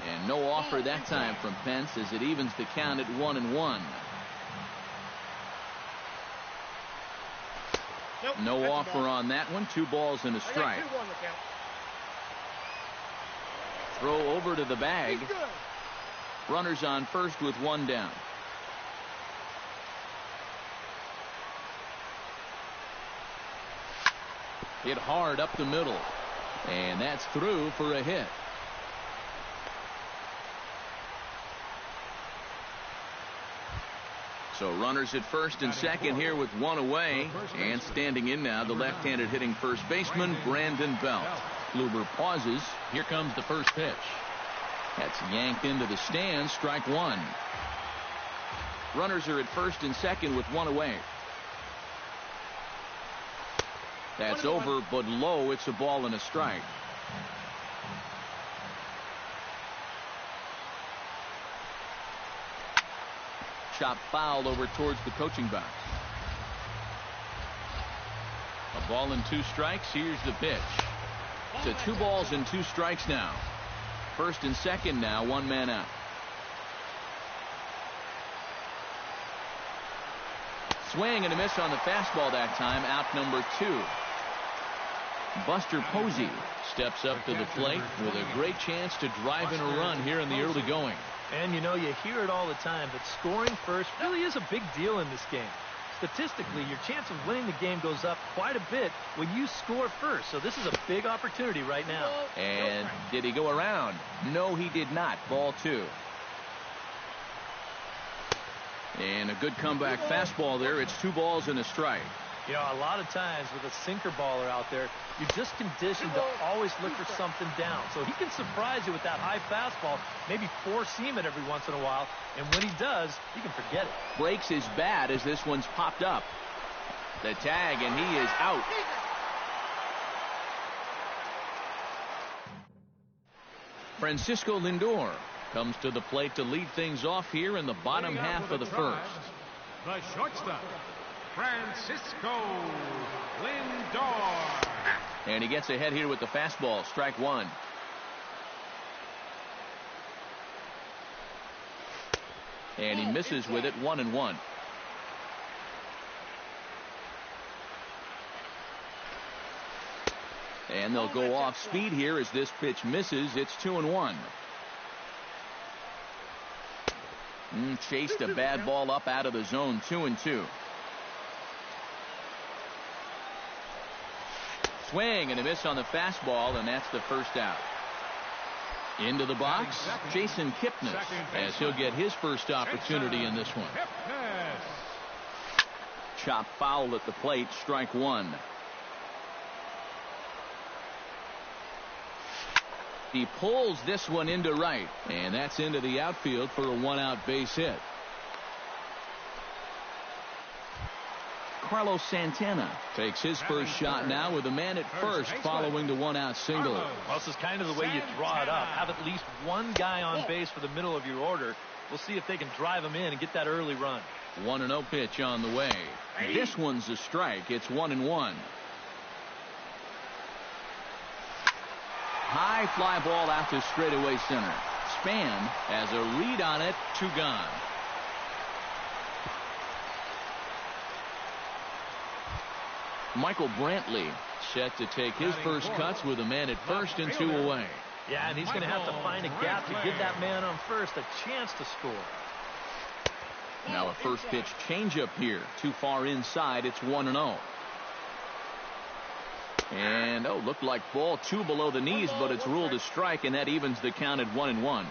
And no offer that time from Pence as it evens the count at 1-1. No offer on that one. 2 balls and a strike. Throw over to the bag. Runners on first with 1 down. Hit hard up the middle. And that's through for a hit. So runners at first and second here with 1 away. And standing in now, the left-handed hitting first baseman, Brandon Belt. Kluber pauses. Here comes the first pitch. That's yanked into the stands. Strike 1. Runners are at first and second with 1 away. That's over, but low. It's a ball and a strike. Chop foul over towards the coaching box. A ball and 2 strikes. Here's the pitch. To 2 balls and 2 strikes now. First and second now, 1 man out. Swing and a miss on the fastball that time. Out number 2. Buster Posey steps up to the plate with a great chance to drive in a run here in the early going.
And you know, you hear it all the time, but scoring first really is a big deal in this game. Statistically, your chance of winning the game goes up quite a bit when you score first. So this is a big opportunity right now.
And did he go around? No, he did not. Ball 2. And a good comeback fastball there. It's 2 balls and a strike.
You know, a lot of times with a sinker baller out there, you're just conditioned to always look for something down. So he can surprise you with that high fastball, maybe 4-seam it every once in a while. And when he does, you can forget it.
Breaks his bat as this one's popped up. The tag, and he is out. Francisco Lindor comes to the plate to lead things off here in the bottom half of the first.
The shortstop, Francisco Lindor.
And he gets ahead here with the fastball. Strike 1. And he misses with it. 1-1. And they'll go off speed here as this pitch misses. It's 2-1. Chased a bad ball up out of the zone. 2-2. Swing and a miss on the fastball, and that's the first out. Into the box, Jason Kipnis, as he'll get his first opportunity in this one. Chop foul at the plate. Strike 1. He pulls this one into right, and that's into the outfield for a 1-out base hit. Carlos Santana takes his first shot now with a man at first following the 1-out single.
Well, this is kind of the way you draw it up. Have at least one guy on base for the middle of your order. We'll see if they can drive him in and get that early run.
1-0 pitch on the way. This one's a strike. It's 1-1. high fly ball out to straightaway center. Span has a read on it. 2 gone. Michael Brantley set to take his first cuts with a man at first and 2 away.
Yeah, and he's going to have to find a gap to give that man on first a chance to score.
Now a first pitch changeup here. Too far inside. It's 1-0. And looked like ball 2 below the knees, but it's ruled a strike, and that evens the count at 1-1.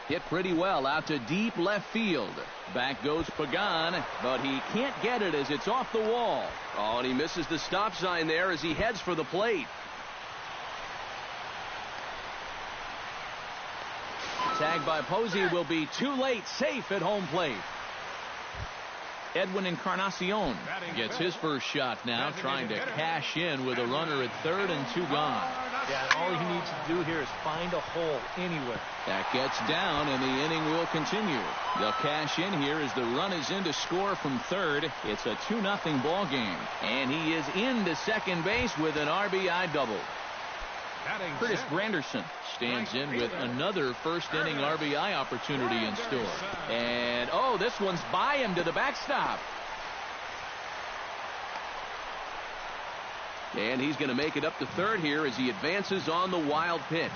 Hit pretty well out to deep left field. Back goes Pagan, but he can't get it as it's off the wall. Oh, and he misses the stop sign there as he heads for the plate. Tag by Posey will be too late. Safe at home plate. Edwin Encarnacion gets his first shot now, trying to cash in with a runner at third and 2 gone.
Yeah, all he needs to do here is find a hole anywhere.
That gets down, and the inning will continue. They'll cash in here as the run is in to score from third. It's a 2-0 ball game, and he is into second base with an RBI double. Curtis Granderson stands in with another first-inning RBI opportunity in store. And, this one's by him to the backstop. And he's going to make it up to third here as he advances on the wild pitch.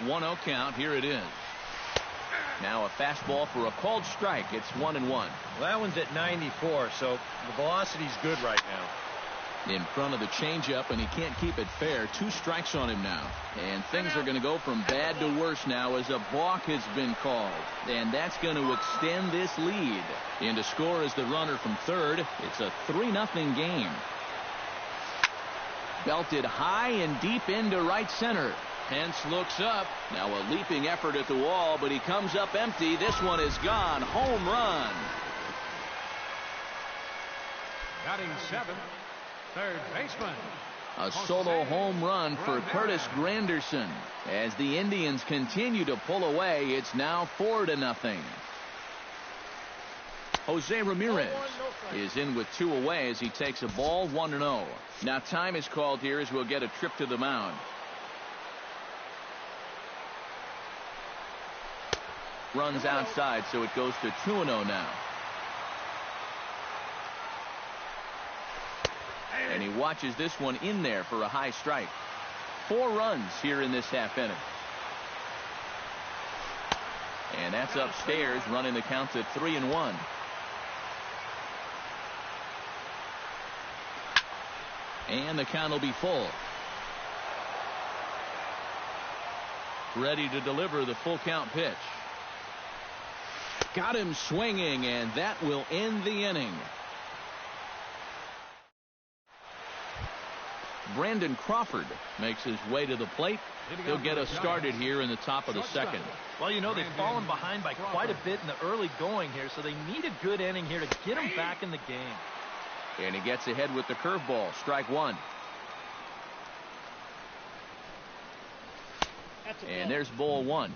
1-0 count. Here it is. Now a fastball for a called strike. It's 1-1.
Well, that one's at 94, so the velocity's good right now.
In front of the changeup, and he can't keep it fair. 2 strikes on him now. And things are going to go from bad to worse now as a balk has been called. And that's going to extend this lead. In to score is the runner from third. It's a 3-0 game. Belted high and deep into right center. Pence looks up. Now a leaping effort at the wall, but he comes up empty. This one is gone. Home run.
Batting 7th, third baseman.
A solo home run for Curtis Granderson. As the Indians continue to pull away, it's now 4-0. Jose Ramirez is in with 2 away as he takes a ball 1-0. Now time is called here as we'll get a trip to the mound. Runs outside, so it goes to 2-0 now. And he watches this one in there for a high strike. 4 runs here in this half inning. And that's upstairs, running the count to 3-1. And the count will be full. Ready to deliver the full count pitch. Got him swinging, and that will end the inning. Brandon Crawford makes his way to the plate. He'll get us started here in the top of the second.
Well, they've fallen behind by quite a bit in the early going here, so they need a good inning here to get them back in the game.
And he gets ahead with the curveball. Strike 1. And there's ball 1.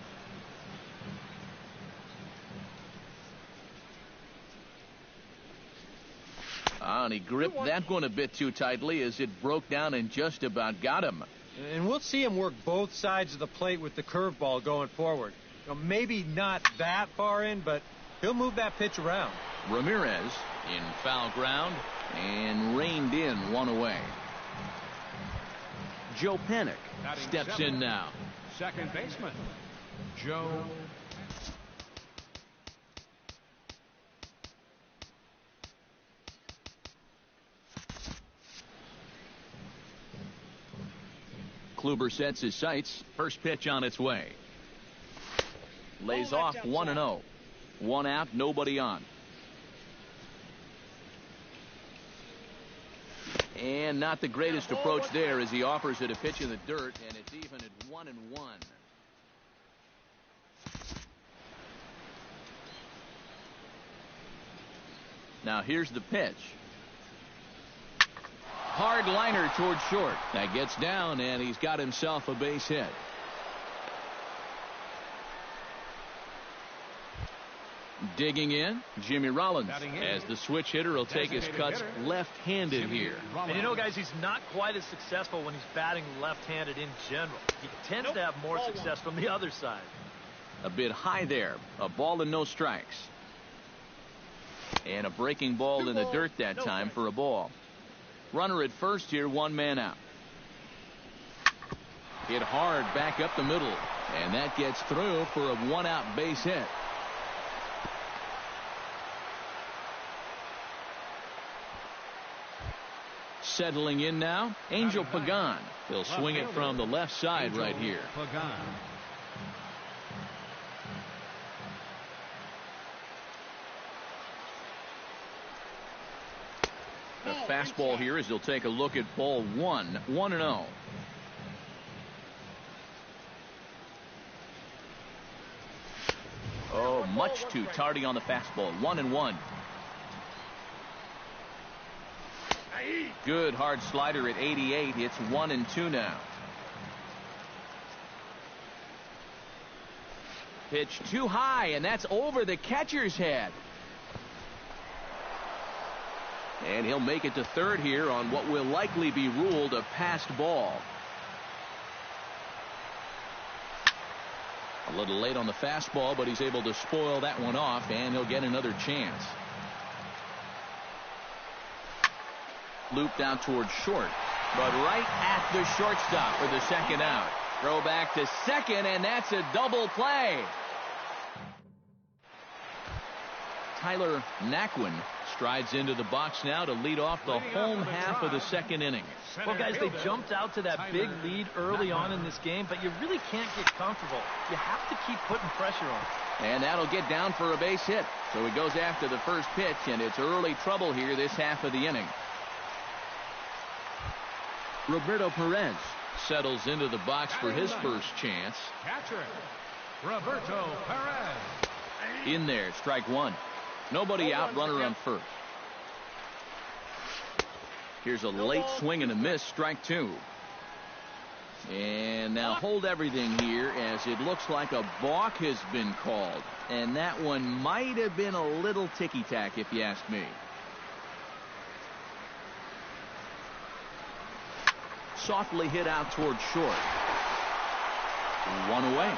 And he gripped that one a bit too tightly as it broke down and just about got him.
And we'll see him work both sides of the plate with the curveball going forward. Maybe not that far in, but he'll move that pitch around.
Ramirez in foul ground and reined in 1 away. Joe Panik steps in now.
Second baseman, Joe.
Kluber sets his sights. First pitch on its way. Lays off 1-0. 1 out, nobody on. And not the greatest approach there as he offers it a pitch in the dirt, and it's even at 1-1. Now here's the pitch. Hard liner towards short. That gets down, and he's got himself a base hit. Digging in, Jimmy Rollins, as the switch hitter will take his cuts left-handed here.
And you know, guys, he's not quite as successful when he's batting left-handed in general. He tends to have more success from the other side.
A bit high there. A ball and no strikes. And a breaking ball in the dirt that time for a ball. Runner at first here, one man out. Hit hard back up the middle. And that gets through for a one-out base hit. Settling in now, Angel Pagan. He'll swing it from the left side right here. The fastball here as he'll take a look at ball one, 1-0. Oh, much too tardy on the fastball, 1-1. Good hard slider at 88. It's 1-2 now. Pitch too high, and that's over the catcher's head. And he'll make it to third here on what will likely be ruled a passed ball. A little late on the fastball, but he's able to spoil that one off, and he'll get another chance. Looped out towards short, but right at the shortstop for the second out. Throw back to second, and that's a double play. Tyler Naquin strides into the box now to lead off the home half of the second inning.
Well, guys, they jumped out to that big lead early on in this game, but you really can't get comfortable. You have to keep putting pressure on.
And that'll get down for a base hit. So he goes after the first pitch, and it's early trouble here this half of the inning. Roberto Perez settles into the box for his first chance.
Catcher, Roberto Perez.
In there, strike one. Nobody out, runner on first. Here's a late swing and a miss, strike two. And now hold everything here as it looks like a balk has been called. And that one might have been a little ticky-tack if you ask me. Softly hit out towards short. One away.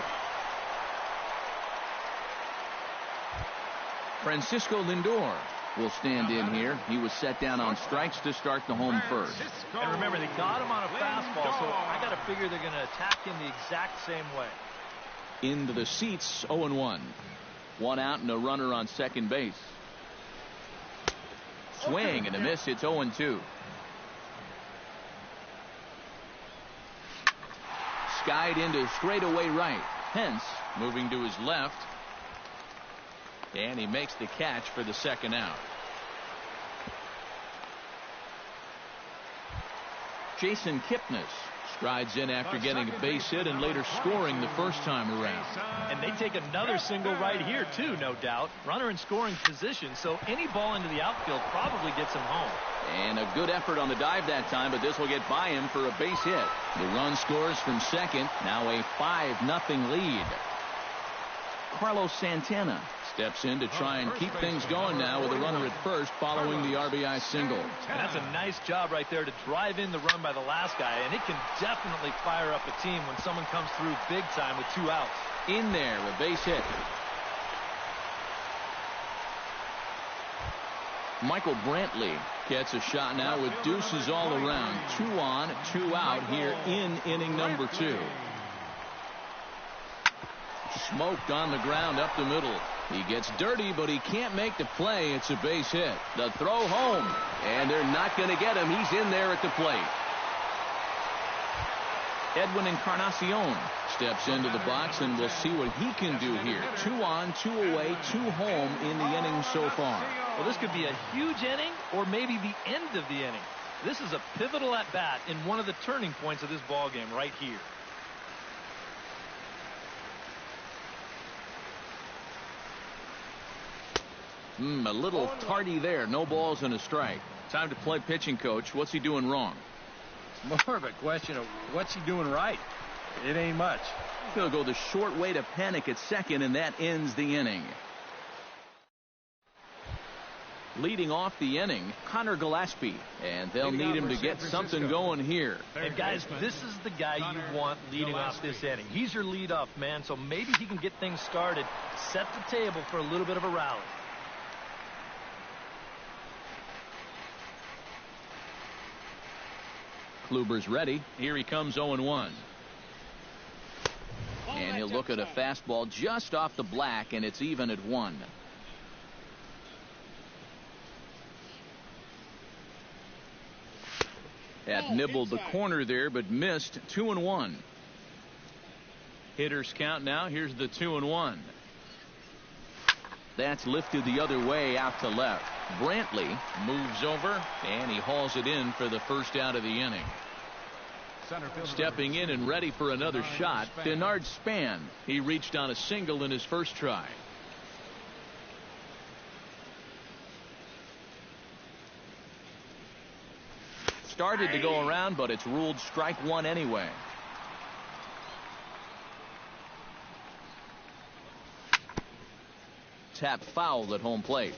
Francisco Lindor will stand in here. He was set down on strikes to start the home first.
And remember, they got him on a fastball, so I got to figure they're going to attack him the exact same way.
Into the seats, 0-1. One out and a runner on second base. Swing and a miss. It's 0-2. Skied into straightaway right. Pence moving to his left. And he makes the catch for the second out. Jason Kipnis strides in after getting a base hit and later scoring the first time around.
And they take another single right here, too, no doubt. Runner in scoring position, so any ball into the outfield probably gets him home.
And a good effort on the dive that time, but this will get by him for a base hit. The run scores from second. Now a 5-0 lead. Carlos Santana steps in to try and keep things going now with a runner at first following the RBI single.
And that's a nice job right there to drive in the run by the last guy, and it can definitely fire up a team when someone comes through big time with 2 outs.
In there, a base hit. Michael Brantley gets a shot now with deuces all around. 2 on, 2 out here in inning number 2. Smoked on the ground up the middle. He gets dirty, but he can't make the play. It's a base hit. The throw home, and they're not going to get him. He's in there at the plate. Edwin Encarnacion steps into the box, and we'll see what he can do here. 2 on, 2 away, 2 home in the inning so far.
Well, this could be a huge inning or maybe the end of the inning. This is a pivotal at-bat in one of the turning points of this ball game right here.
A little tardy there. No balls and a strike. Time to play pitching coach. What's he doing wrong?
It's more of a question of what's he doing right. It ain't much.
He'll go the short way to panic at second, and that ends the inning. Leading off the inning, Connor Gillespie, and they'll need him to get something going here.
And guys, this is the guy you want leading off this inning. He's your leadoff man, so maybe he can get things started, set the table for a little bit of a rally.
Kluber's ready. Here he comes 0-1. And he'll look at a fastball just off the black, and it's even at 1. Had nibbled the corner there, but missed. 2-1. Hitters count now. Here's the 2-1. That's lifted the other way out to left. Brantley moves over, and he hauls it in for the first out of the inning. Stepping in and ready for another shot, Denard Span. He reached on a single in his first try. Started to go around, but it's ruled strike one anyway. Tap foul at home plate.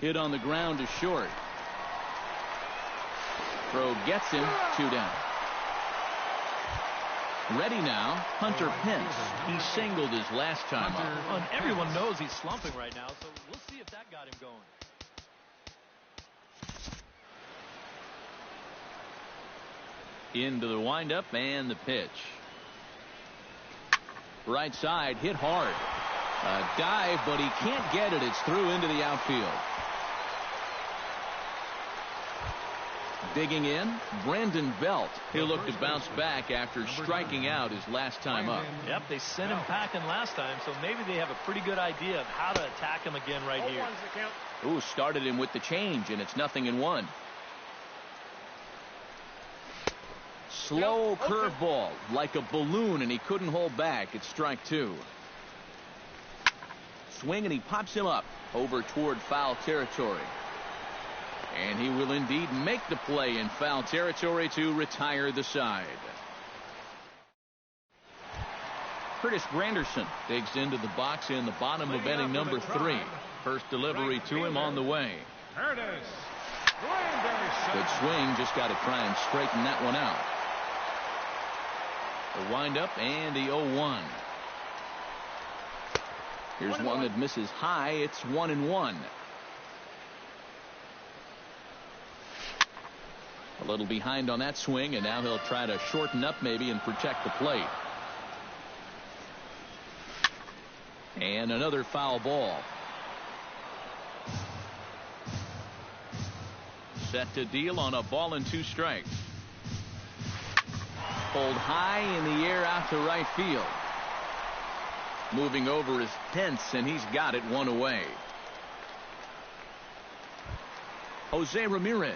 Hit on the ground to short. Throw gets him. 2 down. Ready now, Hunter Pence. He singled his last time up.
And everyone knows he's slumping right now, so we'll see if that got him going.
Into the windup and the pitch. Right side, hit hard. A dive, but he can't get it. It's through into the outfield. Digging in, Brandon Belt. He'll look to bounce back after striking out his last time up.
Yep, they sent him packing last time, so maybe they have a pretty good idea of how to attack him again right here.
Ooh, started him with the change, and it's 0-1. Slow curveball, like a balloon, and he couldn't hold back. It's strike 2. Swing, and he pops him up over toward foul territory. And he will indeed make the play in foul territory to retire the side. Curtis Granderson digs into the box in the bottom of inning number 3. First delivery to him on the way. Good swing, just got to try and straighten that one out. The windup and the 0-1. Here's one that misses high. It's 1-1. A little behind on that swing, and now he'll try to shorten up maybe and protect the plate. And another foul ball. Set to deal on a ball and 2 strikes. Pulled high in the air out to right field. Moving over is Pence, and he's got it 1 away. Jose Ramirez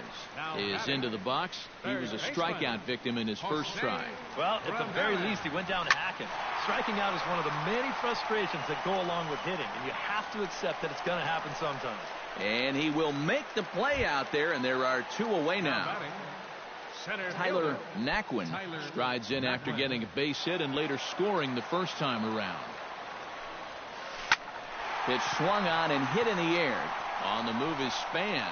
is into the box. He was a strikeout victim in his first try.
Well, at the very least, he went down hacking. Striking out is one of the many frustrations that go along with hitting, and you have to accept that it's going to happen sometime.
And he will make the play out there, and there are 2 away now. Tyler Naquin strides in after getting a base hit and later scoring the first time around. Pitch swung on and hit in the air. On the move is Span.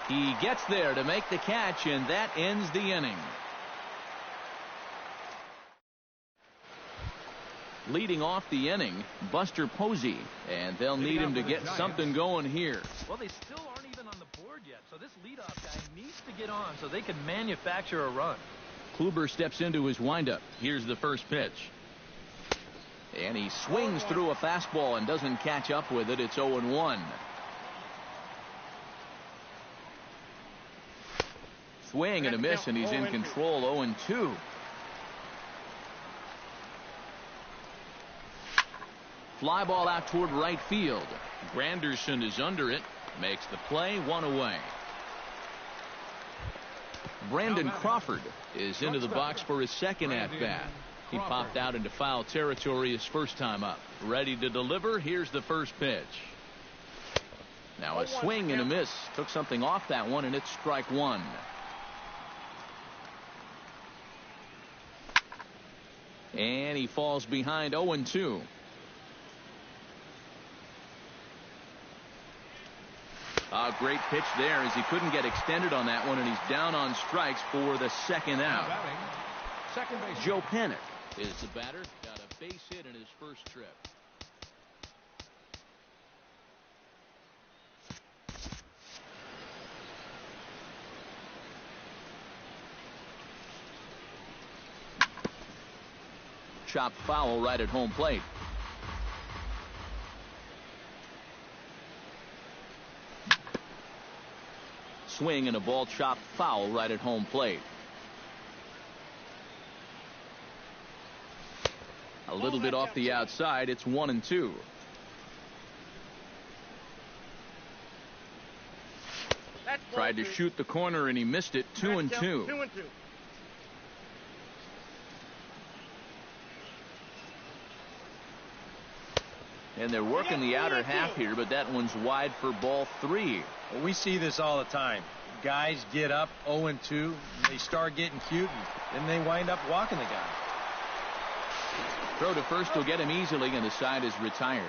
He gets there to make the catch, and that ends the inning. Leading off the inning, Buster Posey, and they'll need him to get something going here.
Well, they still aren't even on the board yet, so this leadoff guy needs to get on so they can manufacture a run.
Kluber steps into his windup. Here's the first pitch. And he swings through a fastball and doesn't catch up with it. It's 0-1. Swing and a miss, and he's in control. 0-2. Fly ball out toward right field. Granderson is under it. Makes the play. 1 away. Brandon Crawford is into the box for his second at-bat. He popped out into foul territory his first time up. Ready to deliver. Here's the first pitch. Now a swing and a miss. Took something off that one, and it's strike 1. And he falls behind. 0-2. out. Great pitch there as he couldn't get extended on that one, and he's down on strikes for the second out.
Second base.
Joe Panik is the batter. Got a base hit in his first trip. Chopped foul right at home plate. Swing and a ball chopped foul right at home plate. A little bit off the outside. It's 1-2. Tried to shoot the corner and he missed it. 2-2. And they're working the outer half here, but that one's wide for ball 3.
Well, we see this all the time. Guys get up 0-2, they start getting cute, and then they wind up walking the guy.
Throw to first will get him easily, and the side is retired.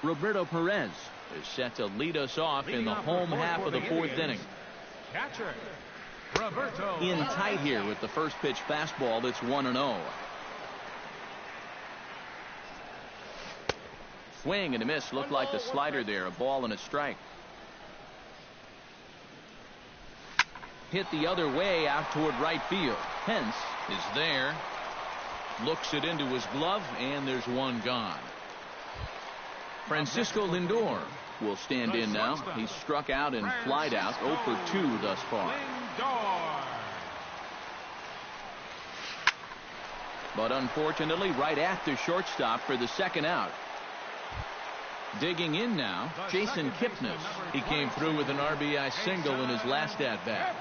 Roberto Perez is set to lead us off in the home half of the fourth inning.
Catcher, Roberto.
In tight here with the first pitch fastball. That's 1-0. Swing and a miss. Looked like the slider there. A ball and a strike. Hit the other way out toward right field. Pence is there. Looks it into his glove, and there's one gone. Francisco Lindor will stand in now. He's struck out and flied out. 0 for 2 thus far. But unfortunately, right at the shortstop for the second out. Digging in now, Jason Kipnis. He came through with an RBI single in his last at-bat.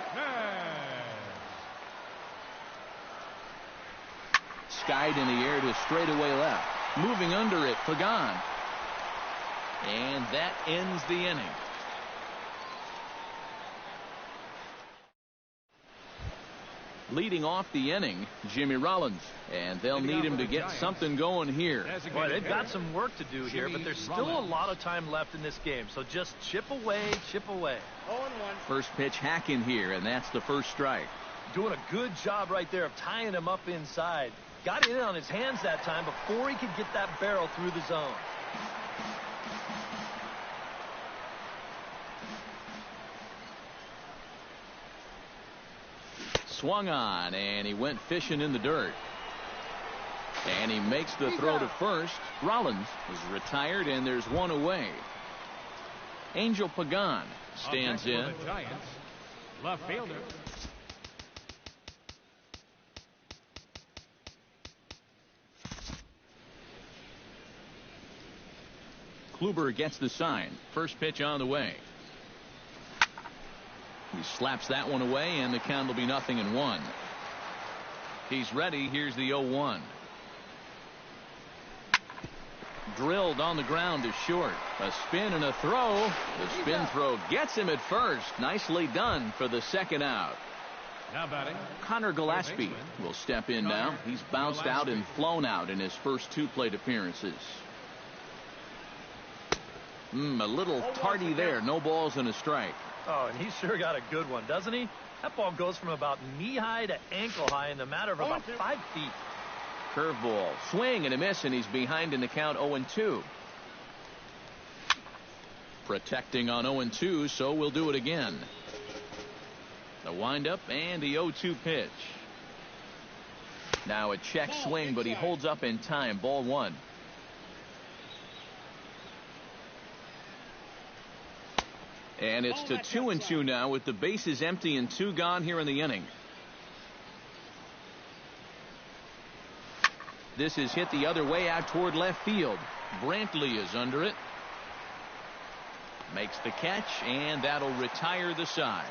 Skied in the air to straightaway left. Moving under it, Pagan. And that ends the inning. Leading off the inning, Jimmy Rollins. And they'll need him to get something going here.
Boy, they've got some work to do here, but there's still a lot of time left in this game. So just chip away, chip away.
0-1.
First pitch hack in here, and that's the first strike.
Doing a good job right there of tying him up inside. Got it in on his hands that time before he could get that barrel through the zone.
Swung on, and he went fishing in the dirt. And he makes the throw to first. Rollins is retired, and there's one away. Angel Pagan stands in.
The Giants, left fielder.
Kluber gets the sign. First pitch on the way. He slaps that one away, and the count will be 0-1. He's ready. Here's the 0-1. Drilled on the ground to short. A spin and a throw. The spin throw gets him at first. Nicely done for the second out.
Now batting,
Connor Gillespie will step in now. He's bounced out and flown out in his first 2 plate appearances. A little tardy there. No balls and a strike.
Oh, and he's sure got a good one, doesn't he? That ball goes from about knee-high to ankle-high in the matter of about 5 feet.
Curveball. Swing and a miss, and he's behind in the count 0-2. Protecting on 0-2, so we'll do it again. The windup and the 0-2 pitch. Now a check swing, but he holds up in time. Ball 1. And it's to 2-2 now with the bases empty and 2 gone here in the inning. This is hit the other way out toward left field. Brantley is under it. Makes the catch, and that'll retire the side.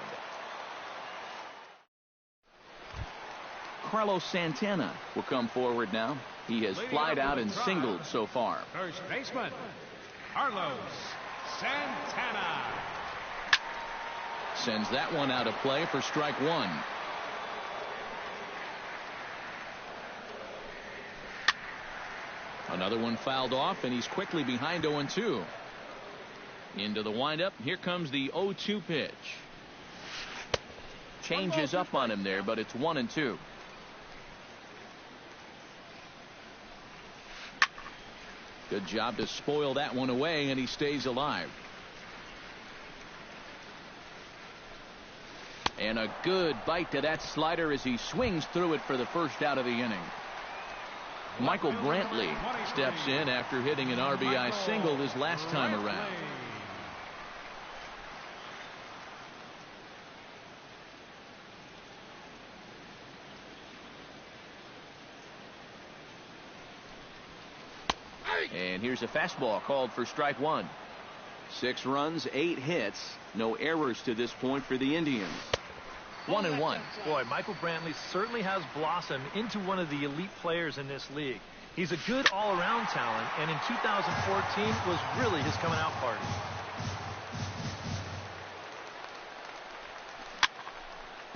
Carlos Santana will come forward now. He has flied out and singled so far.
First baseman, Carlos Santana.
Sends that one out of play for strike 1. Another one fouled off, and he's quickly behind 0-2. Into the windup. Here comes the 0-2 pitch. Changes up on him there, but it's 1-2. Good job to spoil that one away, and he stays alive. And a good bite to that slider as he swings through it for the first out of the inning. Michael Brantley steps in after hitting an RBI single his last time around. And here's a fastball called for strike one. 6 runs, 8 hits, no errors to this point for the Indians. 1-1.
Boy, Michael Brantley certainly has blossomed into one of the elite players in this league. He's a good all-around talent, and in 2014 was really his coming-out party.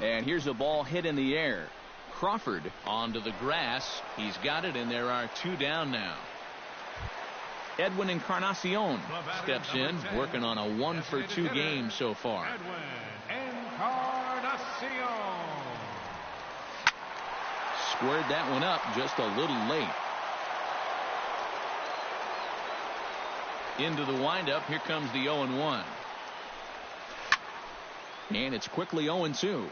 And here's a ball hit in the air. Crawford onto the grass. He's got it, and there are 2 down now. Edwin Encarnacion steps in, working on a 1-for-2 game so far. Squared that one up just a little late. Into the windup. Here comes the 0-1. And it's quickly 0-2.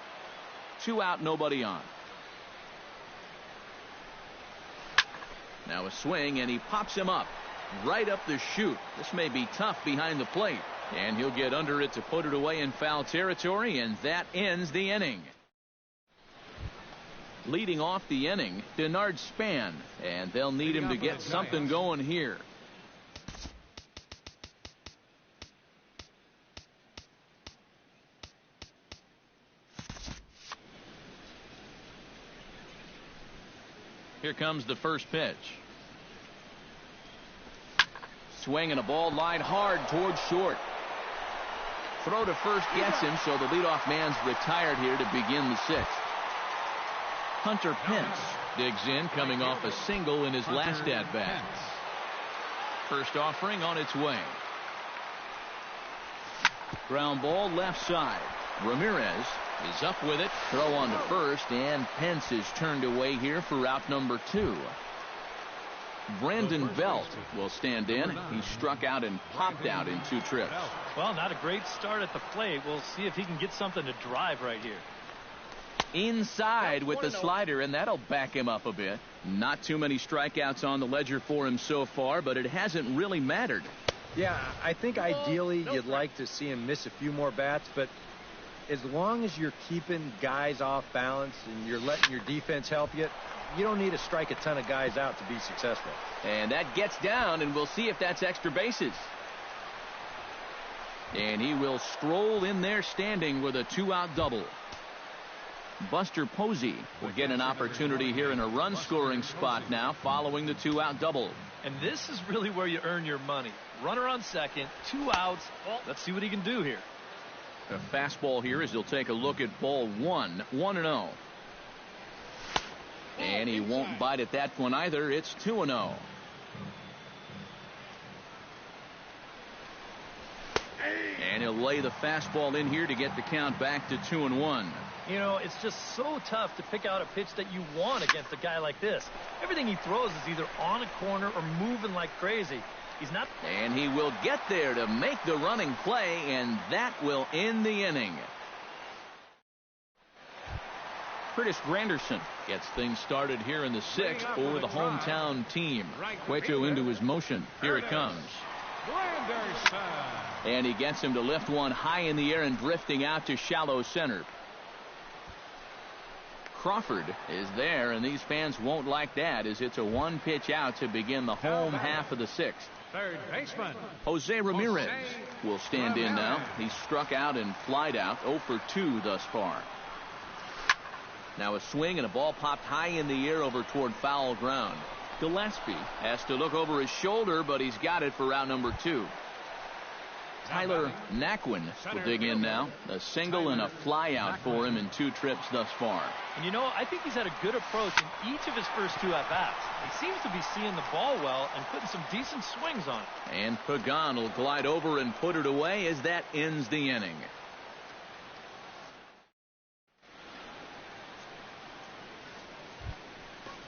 2 out, nobody on. Now a swing, and he pops him up. Right up the chute. This may be tough behind the plate. And he'll get under it to put it away in foul territory, and that ends the inning. Leading off the inning, Denard Span, and they'll need him to get something going here. Here comes the first pitch. Swing and a ball lined hard towards short. Throw to first gets him, so the leadoff man's retired here to begin the 6th. Hunter Pence digs in, coming off a single in his last at-bat. First offering on its way. Ground ball left side. Ramirez is up with it. Throw on to first, and Pence is turned away here for out number 2. Brandon Belt will stand in. He struck out and popped out in 2 trips.
Well, not a great start at the plate. We'll see if he can get something to drive right here.
Inside with the slider, and that'll back him up a bit. Not too many strikeouts on the ledger for him so far, but it hasn't really mattered.
Yeah, I think ideally you'd like to see him miss a few more bats, but as long as you're keeping guys off balance and you're letting your defense help you, you don't need to strike a ton of guys out to be successful.
And that gets down, and we'll see if that's extra bases. And he will stroll in there standing with a 2-out double. Buster Posey will get an opportunity here in a run-scoring spot now following the 2-out double.
And this is really where you earn your money. Runner on second, 2 outs. Well, let's see what he can do here.
A fastball here as he'll take a look at ball 1, 1-0. And he won't bite at that one either. It's 2-0. And he'll lay the fastball in here to get the count back to 2-1.
You know, it's just so tough to pick out a pitch that you want against a guy like this. Everything he throws is either on a corner or moving like crazy. He's not.
And he will get there to make the running play, and that will end the inning. Curtis Granderson gets things started here in the 6th for the hometown team. Cueto into his motion. Here it comes. And he gets him to lift one high in the air and drifting out to shallow center. Crawford is there, and these fans won't like that as it's a 1-pitch out to begin the home half of the 6th.
Third baseman
Jose Ramirez will stand in now. He's struck out and flied out, 0 for 2 thus far. Now a swing and a ball popped high in the air over toward foul ground. Gillespie has to look over his shoulder, but he's got it for out number 2. Tyler Naquin will dig in now. A single and a fly out for him in 2 trips thus far.
And you know, I think he's had a good approach in each of his first 2 at-bats. He seems to be seeing the ball well and putting some decent swings on it.
And Pagan will glide over and put it away as that ends the inning.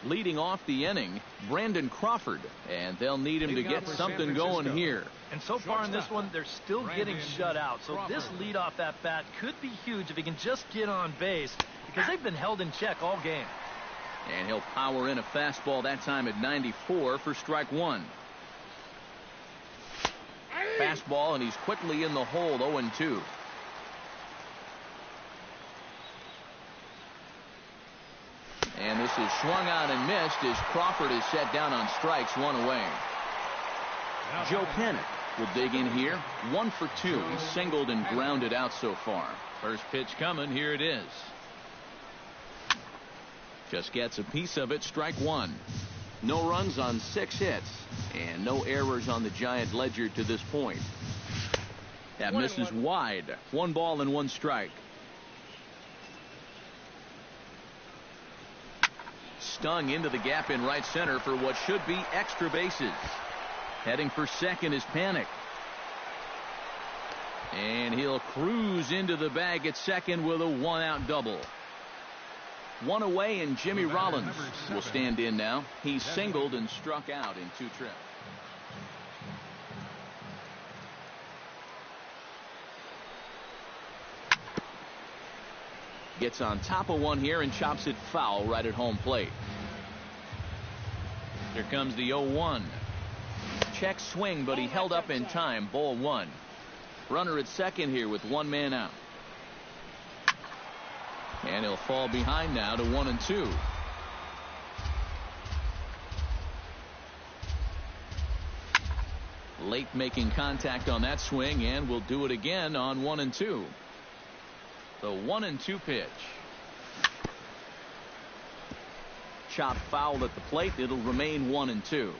Leading off the inning, Brandon Crawford, and they'll need him to get something going here.
And so far in this one, they're still getting shut out. So this leadoff at bat could be huge if he can just get on base, because they've been held in check all game.
And he'll power in a fastball that time at 94 for strike 1. Fastball, and he's quickly in the hole, 0-2. And this is swung on and missed as Crawford is set down on strikes, 1 away. Joe Panik will dig in here. 1 for 2. He's singled and grounded out so far. First pitch coming. Here it is. Just gets a piece of it. Strike 1. No runs on 6 hits. And no errors on the Giant ledger to this point. That misses wide. 1 ball and 1 strike. Stung into the gap in right center for what should be extra bases. Heading for second is Panik. And he'll cruise into the bag at second with a 1-out double. 1 away, and Jimmy Rollins will stand in now. He's singled and struck out in 2 trips. Gets on top of one here and chops it foul right at home plate. Here comes the 0-1. Check swing, but he held up in time. Ball 1. Runner at second here with 1 man out. And he'll fall behind now to 1-2. Late making contact on that swing, and will do it again on 1-2. The 1-2 pitch. Chop foul at the plate. It'll remain 1-2.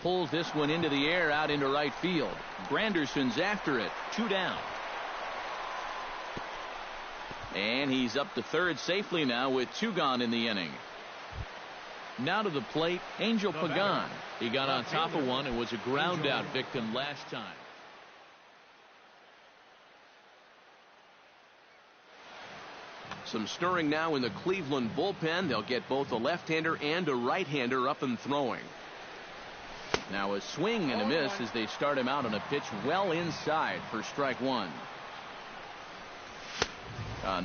Pulls this one into the air out into right field. Granderson's after it. 2 down. And he's up to third safely now with 2 gone in the inning. Now to the plate, Angel Pagan. He got on top of one and was a ground out victim last time. Some stirring now in the Cleveland bullpen. They'll get both a left-hander and a right-hander up and throwing. Now a swing and a miss as they start him out on a pitch well inside for strike 1.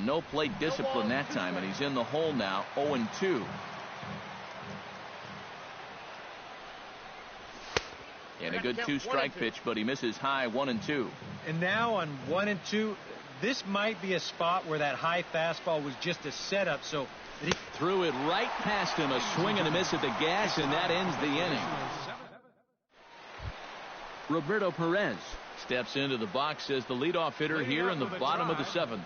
No plate discipline that time, and he's in the hole now, 0-2. And a good 2-strike pitch, but he misses high, 1-2.
And now on 1-2, this might be a spot where that high fastball was just a setup, so he
threw it right past him. A swing and a miss at the gas, and that ends the inning. Roberto Perez steps into the box as the leadoff hitter here in the bottom of the 7th.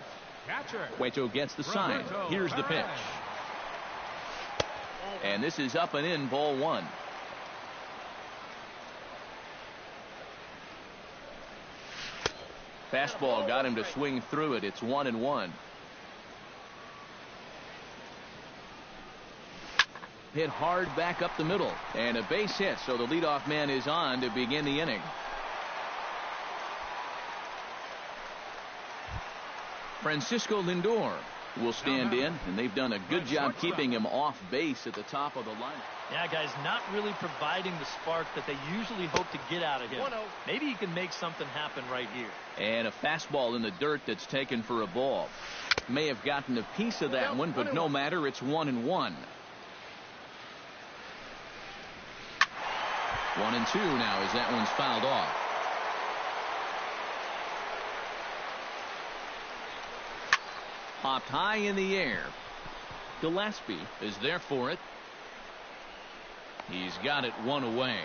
Cueto gets the sign. Here's the pitch. And this is up and in, ball 1. Fastball got him to swing through it. It's 1-1. Hit hard back up the middle. And a base hit, so the leadoff man is on to begin the inning. Francisco Lindor will stand in, and they've done a good job keeping him off base at the top of the lineup.
Yeah, guys, not really providing the spark that they usually hope to get out of him. Maybe he can make something happen right here.
And a fastball in the dirt that's taken for a ball. May have gotten a piece of that one, but no matter, it's 1-1. 1-2 now as that one's fouled off. Popped high in the air. Gillespie is there for it. He's got it 1 away.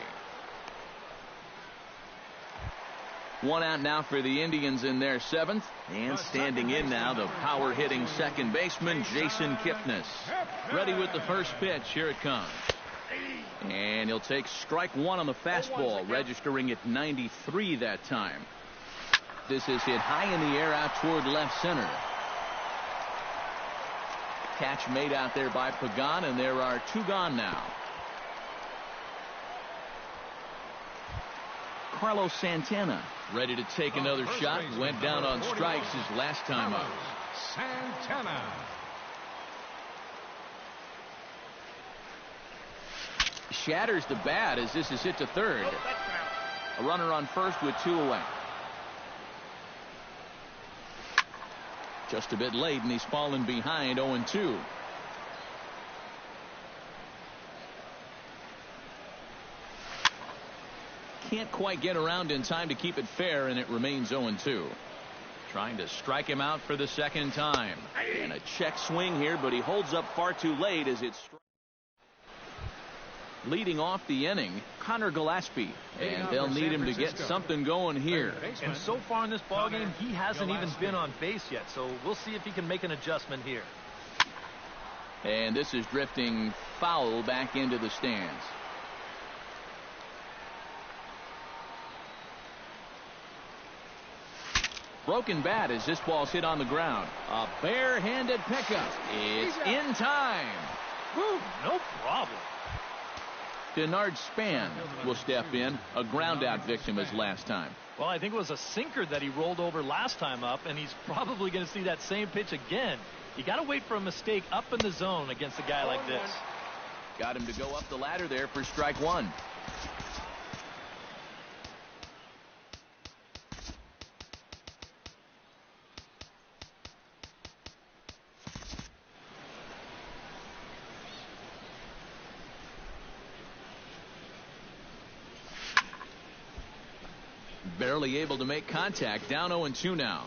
1 out now for the Indians in their 7th. And standing in now, the power-hitting second baseman, Jason Kipnis. Ready with the first pitch. Here it comes. And he'll take strike one on the fastball, registering at 93 that time. This is hit high in the air out toward left center. Catch made out there by Pagan, and there are two gone now. Carlos Santana ready to take another shot. Went down on strikes his last time up.
Santana.
Shatters the bat as this is hit to third. A runner on first with two away. Just a bit late, and he's fallen behind 0-2. Can't quite get around in time to keep it fair, and it remains 0-2. Trying to strike him out for the second time. And a check swing here, but he holds up far too late as it's leading off the inning, Connor Gillespie, and they'll need him to get something going here.
And so far in this ballgame, he hasn't even been on base yet, so we'll see if he can make an adjustment here.
And this is drifting foul back into the stands. Broken bat as this ball's hit on the ground. A barehanded pickup. It's in time.
Woo, no problem.
Denard Span will step in, a ground-out victim as last time.
Well, I think it was a sinker that he rolled over last time up, and he's probably going to see that same pitch again. You got to wait for a mistake up in the zone against a guy like this.
Got him to go up the ladder there for strike one. Barely able to make contact. Down 0-2 now.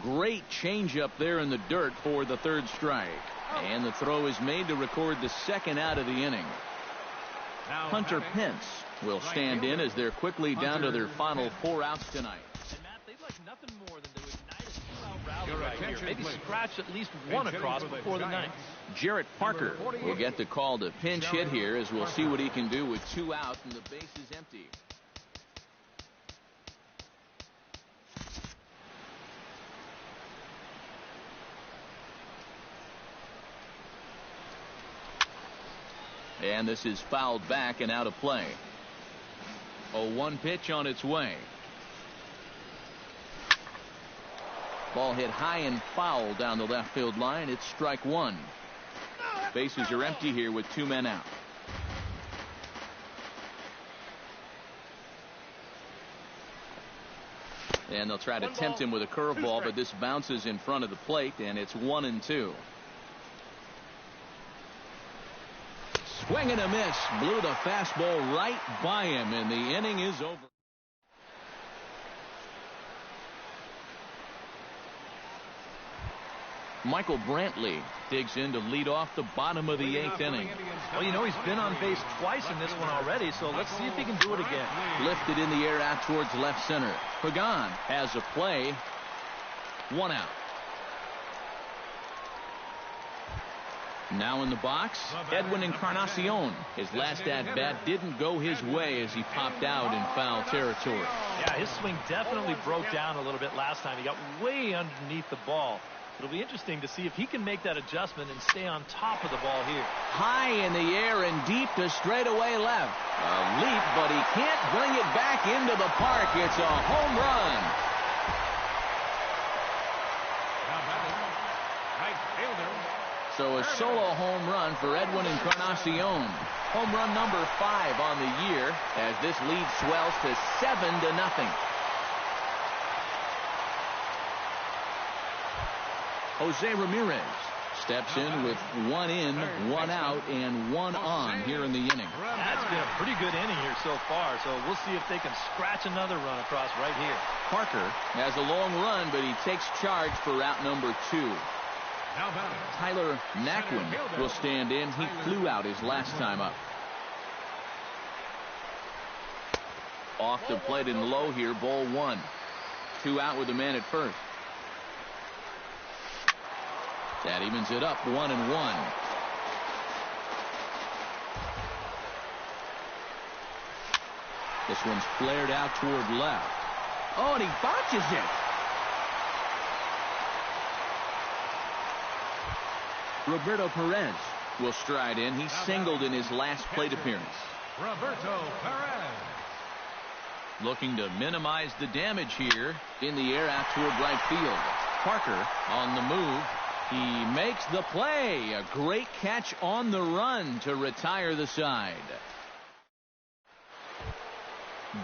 Great changeup there in the dirt for the third strike. And the throw is made to record the second out of the inning. Hunter Pence will stand in as they're quickly down to their final 4 outs tonight.
And Matt, they'd like nothing more than to ignite a 2-out rally right here. Maybe scratch at least one across before the ninth.
Jarrett Parker will get the call to pinch hit here as we'll see what he can do with 2 out and the base is empty. And this is fouled back and out of play. 0-1 pitch on its way. Ball hit high and foul down the left field line. It's strike one. Bases are empty here with 2 men out. And they'll try to tempt him with a curveball, but this bounces in front of the plate, and it's 1-2. Swing and a miss. Blew the fastball right by him, and the inning is over. Michael Brantley digs in to lead off the bottom of the 8th inning.
Well, you know, he's been on base twice in this one already, so let's see if he can do it again.
Lifted in the air out towards left center. Pagan has a play. 1 out. Now in the box, Edwin Encarnacion. His last at-bat didn't go his way as he popped out in foul territory.
Yeah, his swing definitely broke down a little bit last time. He got way underneath the ball. It'll be interesting to see if he can make that adjustment and stay on top of the ball here.
High in the air and deep to straightaway left. A leap, but he can't bring it back into the park. It's a home run. So a solo home run for Edwin Encarnacion. Home run number 5 on the year as this lead swells to 7-0. Jose Ramirez steps in with 1 in, 1 out, and 1 on here in the inning.
That's been a pretty good inning here so far, so we'll see if they can scratch another run across right here.
Parker has a long run, but he takes charge for out number 2. Tyler Naquin will stand in. He flew out his last time up. Off the plate and low here, ball 1. 2 out with the man at first. That evens it up, 1-1. This one's flared out toward left. Oh, and he botches it. Roberto Perez will stride in. He's singled in his last plate appearance.
Roberto Perez.
Looking to minimize the damage here. In the air out toward right field. Parker on the move. He makes the play. A great catch on the run to retire the side.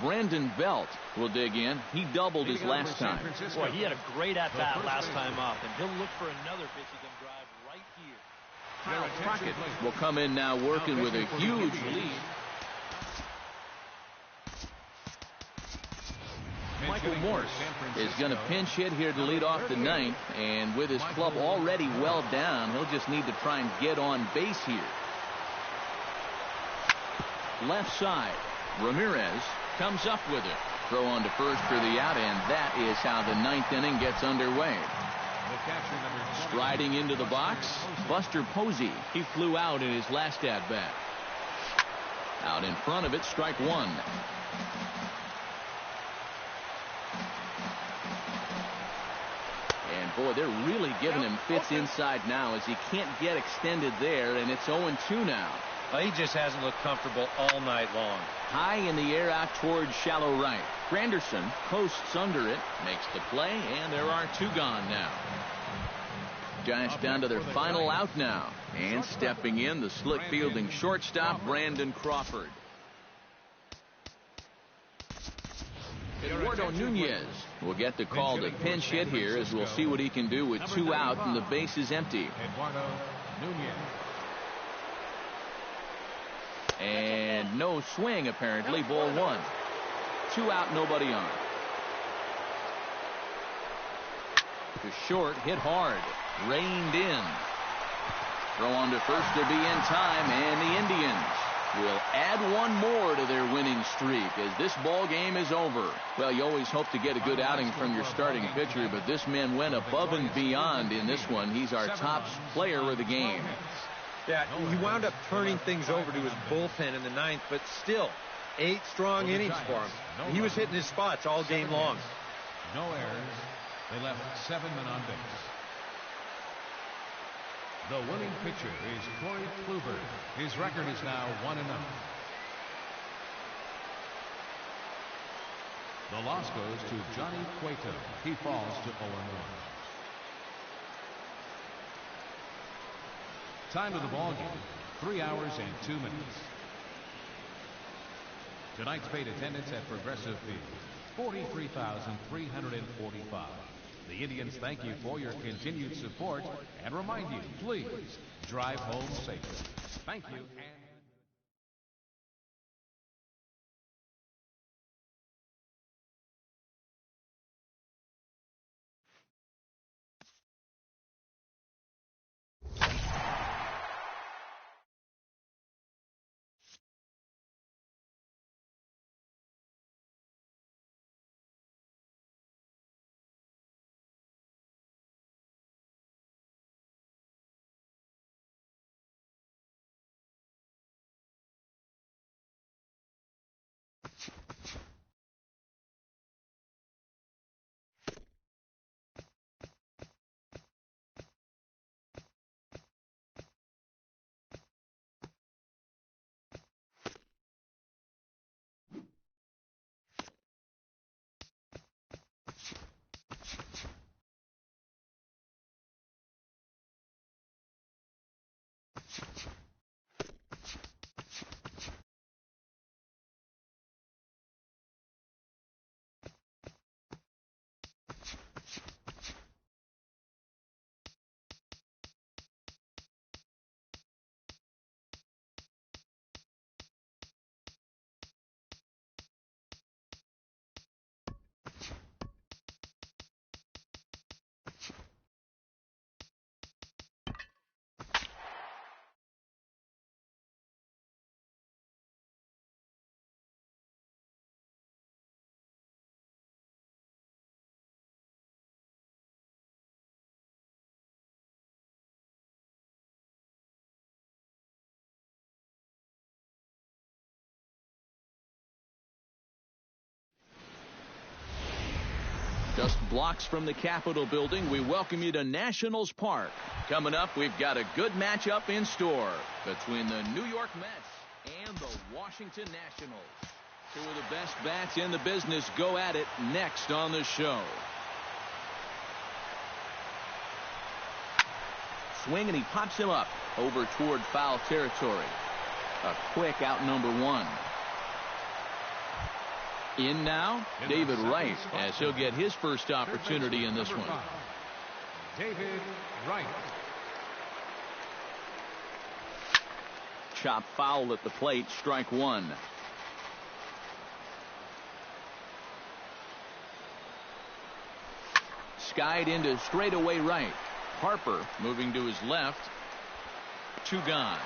Brandon Belt will dig in. He doubled his last time.
Boy, he had a great at-bat last time up, and he'll look for another pitch he can drive right here.
Kyle Crockett will come in now working with a huge lead. Michael Morse is going to pinch hit here to lead off the ninth, and with his club already well down, he'll just need to try and get on base here. Left side, Ramirez comes up with it. Throw on to first for the out, and that is how the ninth inning gets underway. Striding into the box, Buster Posey. He flew out in his last at-bat. Out in front of it, strike one. And boy, they're really giving him fits inside now as he can't get extended there, and it's 0-2 now.
Well, he just hasn't looked comfortable all night long.
High in the air out towards shallow right. Granderson posts under it, makes the play, and there are two gone now. Giants down to their final out now. And stepping in, the slick fielding shortstop, Brandon Crawford. Eduardo Nunez will get the call to pinch hit here, as we'll see what he can do with two out and the base is empty.
Eduardo Nunez.
And no swing, apparently. Ball one. Two out, nobody on. To short, hit hard. Reined in. Throw on to first to be in time, and the Indians will add one more to their winning streak as this ball game is over. Well, you always hope to get a good outing from your starting pitcher, but this man went above and beyond in this one. He's our top player of the game.
Yeah, he wound up turning things over to his bullpen in the ninth, but still, 8 strong innings for him. He was hitting his spots all game long.
No errors. They left 7 men on base. The winning pitcher is Corey Kluber. His record is now 1-0. The loss goes to Johnny Cueto. He falls to 0-1. Time of the ball game, 3 hours and 2 minutes. Tonight's paid attendance at Progressive Field, 43,345. The Indians thank you for your continued support and remind you, please drive home safely. Thank you.
Just blocks from the Capitol building, we welcome you to Nationals Park. Coming up, we've got a good matchup in store between the New York Mets and the Washington Nationals. Two of the best bats in the business go at it next on the show. Swing, and he pops him up over toward foul territory. A quick out number one. In now, David Wright, as he'll get his first opportunity in this one.
David Wright.
Chop foul at the plate, strike one. Skied into straightaway right. Harper moving to his left. Two gone.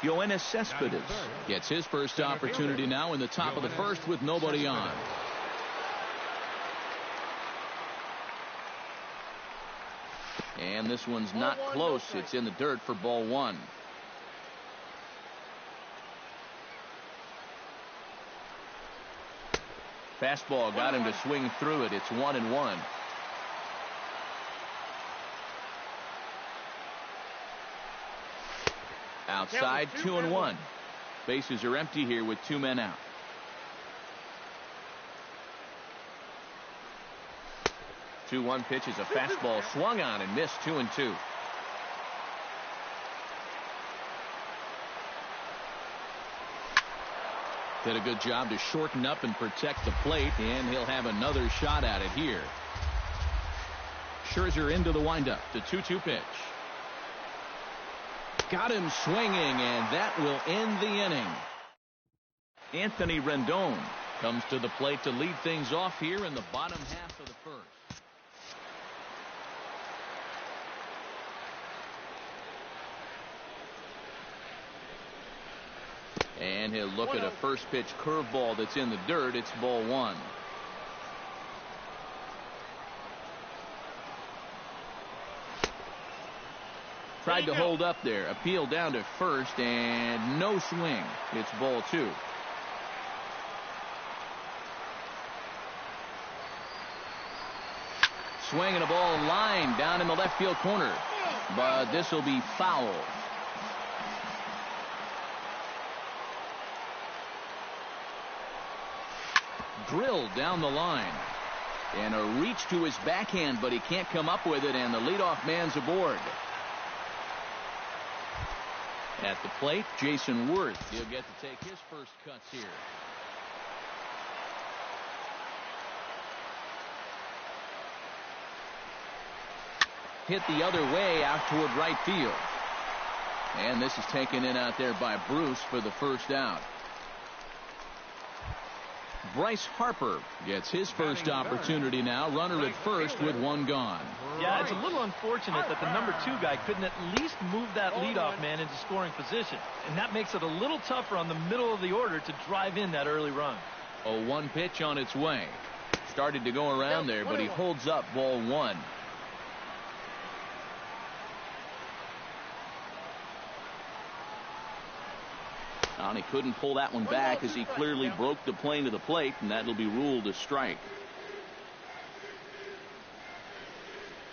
Yoenis Cespedes gets his first opportunity now in the top of the first with nobody on. And this one's not close. It's in the dirt for ball one. Fastball got him to swing through it. It's 1-1. Outside, 2-1. Bases are empty here with two men out. The 2-1 pitch is a fastball swung on and missed. 2-2. Did a good job to shorten up and protect the plate, and he'll have another shot at it here. Scherzer into the windup. The 2-2 pitch. Got him swinging, and that will end the inning. Anthony Rendon comes to the plate to lead things off here in the bottom half of the first. And he'll look at a first pitch curveball that's in the dirt. It's ball one. Tried to hold up there. Appeal down to first, and no swing. It's ball two. Swing and a ball line down in the left field corner. But this will be foul. Drilled down the line. And a reach to his backhand, but he can't come up with it, and the leadoff man's aboard. At the plate, Jason Worth. He'll get to take his first cuts here. Hit the other way out toward right field. And this is taken in out there by Bruce for the first out. Bryce Harper gets his first opportunity now. Runner at first with one gone.
Yeah, it's a little unfortunate that the number 2 guy couldn't at least move that leadoff man into scoring position. And that makes it a little tougher on the middle of the order to drive in that early run.
0-1 pitch on its way. Started to go around there, but he holds up ball one. And he couldn't pull that one back as he clearly broke the plane to the plate, and that'll be ruled a strike.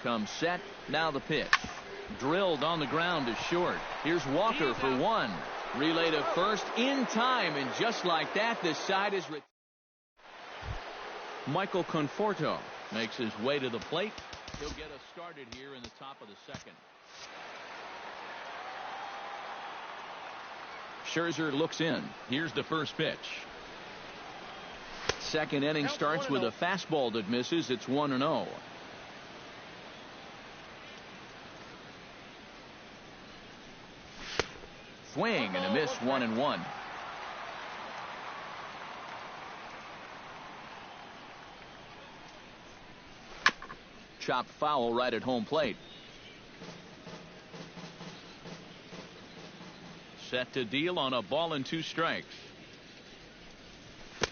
Comes set. Now the pitch. Drilled on the ground to short. Here's Walker for one. Relay to first in time, and just like that, this side is... Michael Conforto makes his way to the plate. He'll get us started here in the top of the second. Scherzer looks in. Here's the first pitch. Second inning starts with a fastball that misses. It's 1-0. Swing and a miss. 1-1. Chopped foul right at home plate. Set to deal on a ball and 2 strikes.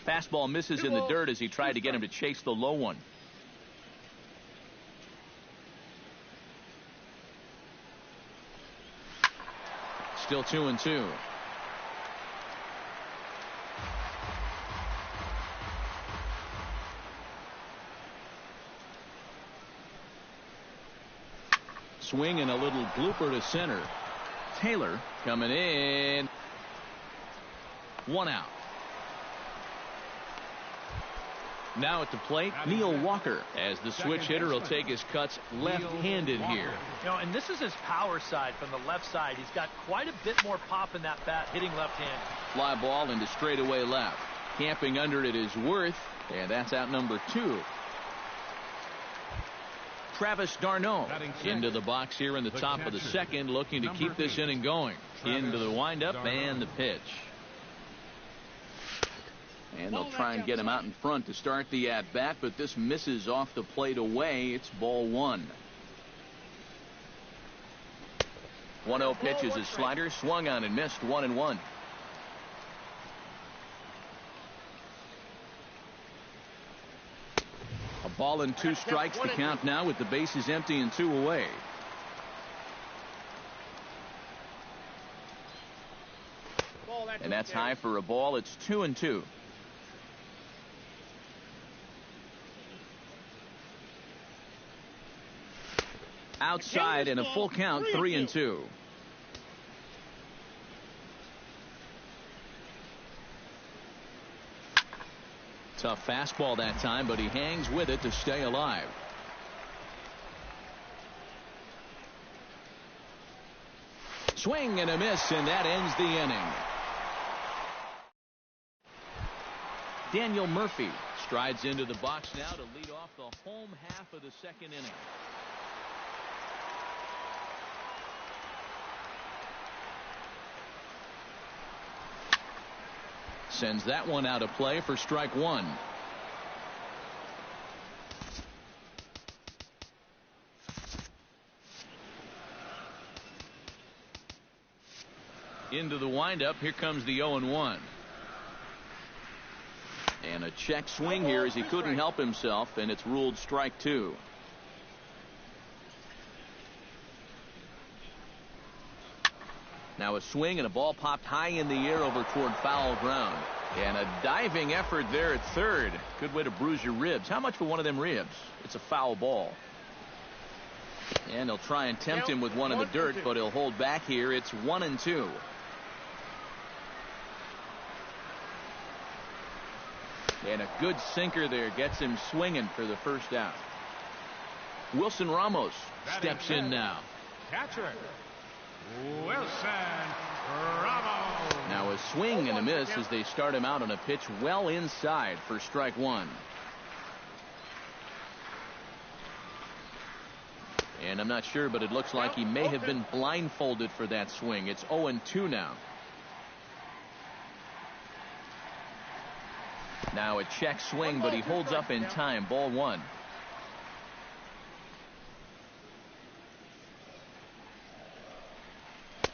Fastball misses in the dirt as he tried to get him to chase the low one. Still 2-2. swing and a little blooper to center. Taylor coming in. 1 out. Now at the plate, Neil Walker, as the switch hitter will take his cuts left-handed here.
And this is his power side from the left side. He's got quite a bit more pop in that bat hitting left-handed. Fly
ball into straightaway left. Camping under it is Worth, and that's out number 2. Travis d'Arnaud into the box here in the top of the second, looking to keep this inning going. Into the windup and the pitch. And they'll try and get him out in front to start the at-bat, but this misses off the plate away. It's ball 1. 1-0 pitch is his slider, swung on and missed. 1-1. A ball and 2 strikes to count now with the bases empty and 2 away. And that's high for a ball. It's 2-2. Outside and a full count, 3-2. Tough fastball that time, but he hangs with it to stay alive. Swing and a miss, and that ends the inning. Daniel Murphy strides into the box now to lead off the home half of the second inning. Sends that one out of play for strike 1. Into the windup. Here comes the 0-1. And a check swing here as he couldn't help himself, and it's ruled strike 2. Now a swing and a ball popped high in the air over toward foul ground. And a diving effort there at third. Good way to bruise your ribs. How much for one of them ribs? It's a foul ball. And they'll try and tempt him with one in the dirt, but he'll hold back here. It's 1-2. And a good sinker there gets him swinging for the first out. Wilson Ramos steps in now.
Catcher Wilson Ramos.
Now a swing and a miss as they start him out on a pitch well inside for strike 1. And I'm not sure, but it looks like he may have been blindfolded for that swing. It's 0-2 now. Now a check swing, but he holds up in time. Ball 1.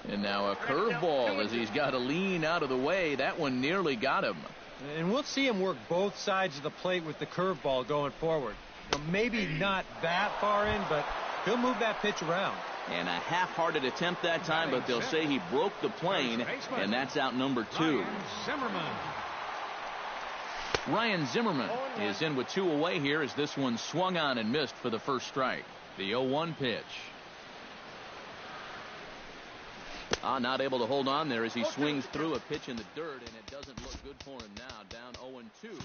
And now a curveball as he's got to lean out of the way. That one nearly got him.
And we'll see him work both sides of the plate with the curveball going forward. Maybe not that far in, but he'll move that pitch around.
And a half-hearted attempt that time, but they'll say he broke the plane, and that's out number 2. Ryan Zimmerman is in with 2 away here as this one swung on and missed for the first strike. The 0-1 pitch. Not able to hold on there as he swings through a pitch in the dirt, and it doesn't look good for him now. Down 0-2.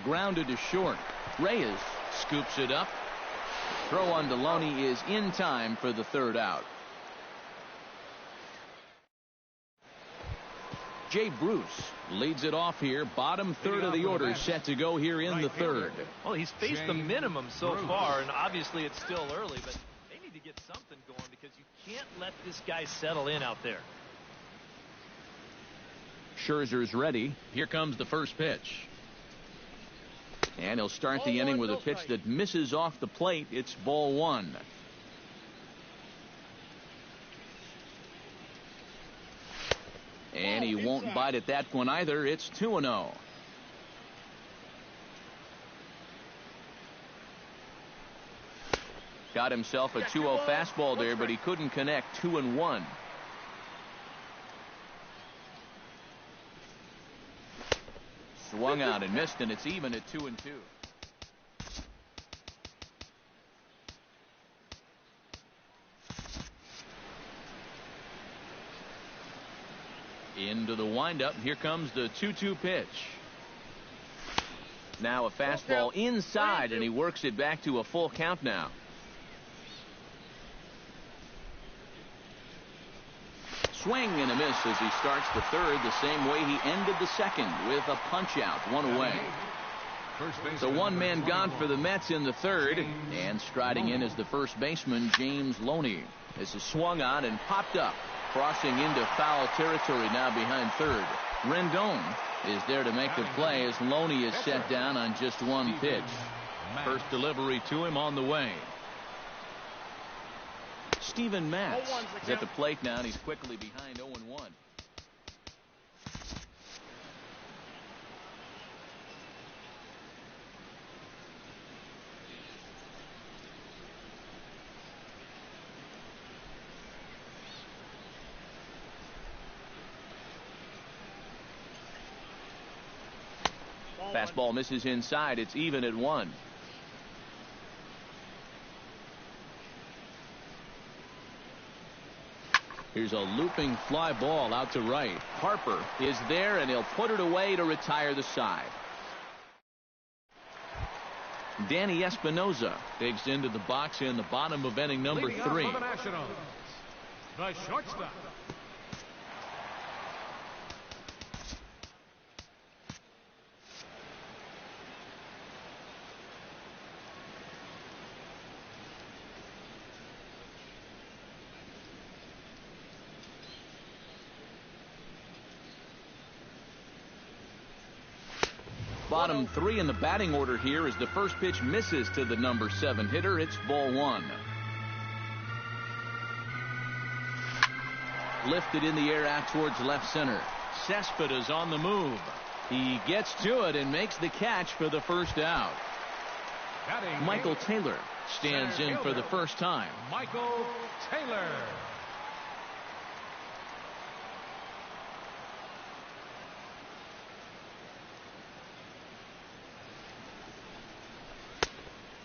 Grounded to short. Reyes scoops it up. Throw on Deloney is in time for the third out. Jay Bruce leads it off here. Bottom third of the order set to go here in the third.
Well, he's faced the minimum so far, and obviously it's still early, but they need to get something going because you can't let this guy settle in out there.
Scherzer's ready. Here comes the first pitch. And he'll start the inning with a pitch that misses off the plate. It's ball 1. And he won't bite at that one either. It's 2-0. Got himself a 2-0 fastball there, but he couldn't connect. 2-1. Swung out and missed, and it's even at 2-2. Into the windup. Here comes the 2-2 pitch. Now a fastball inside, and he works it back to a full count now. Swing and a miss as he starts the third the same way he ended the second, with a punch out, one away. So one man gone for the Mets in the third, and striding in is the first baseman, James Loney. This is swung on and popped up, crossing into foul territory now behind third. Rendon is there to make the play as Loney is set down on just one pitch. First delivery to him on the way. Steven Matz is at the plate now, and he's quickly behind 0-1. Fastball misses inside. It's even at 1. Here's a looping fly ball out to right. Harper is there, and he'll put it away to retire the side. Danny Espinoza digs into the box in the bottom of inning number 3.
The Nationals, the shortstop.
Bottom 3 in the batting order here as the first pitch misses to the number 7 hitter. It's ball 1. Lifted in the air out towards left center. Cespedes on the move. He gets to it and makes the catch for the first out. Michael Taylor stands in for the first time.
Michael Taylor.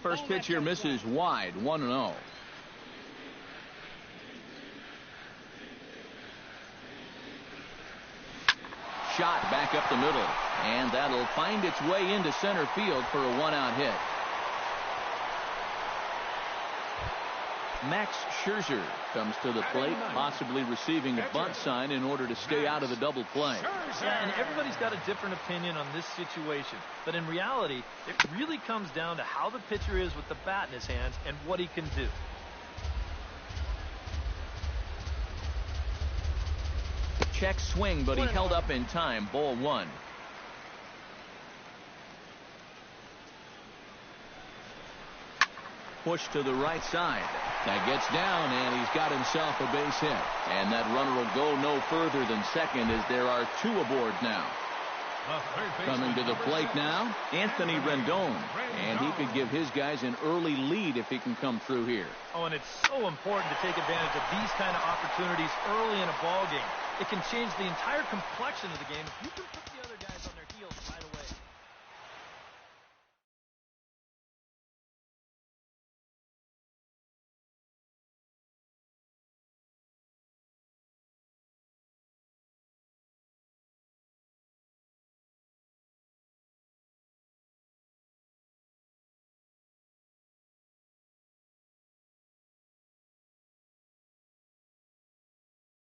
First pitch here misses wide, 1-0. Shot back up the middle, and that'll find its way into center field for a 1-out hit. Max Scherzer comes to the plate, possibly receiving a bunt sign in order to stay out of the double play.
Yeah, and everybody's got a different opinion on this situation. But in reality, it really comes down to how the pitcher is with the bat in his hands and what he can do.
Check swing, but he held up in time. Ball 1. Push to the right side. That gets down, and he's got himself a base hit. And that runner will go no further than second as there are 2 aboard now. Coming to the plate now, Anthony Rendon. And he could give his guys an early lead if he can come through here.
Oh, and it's so important to take advantage of these kind of opportunities early in a ball game. It can change the entire complexion of the game if you can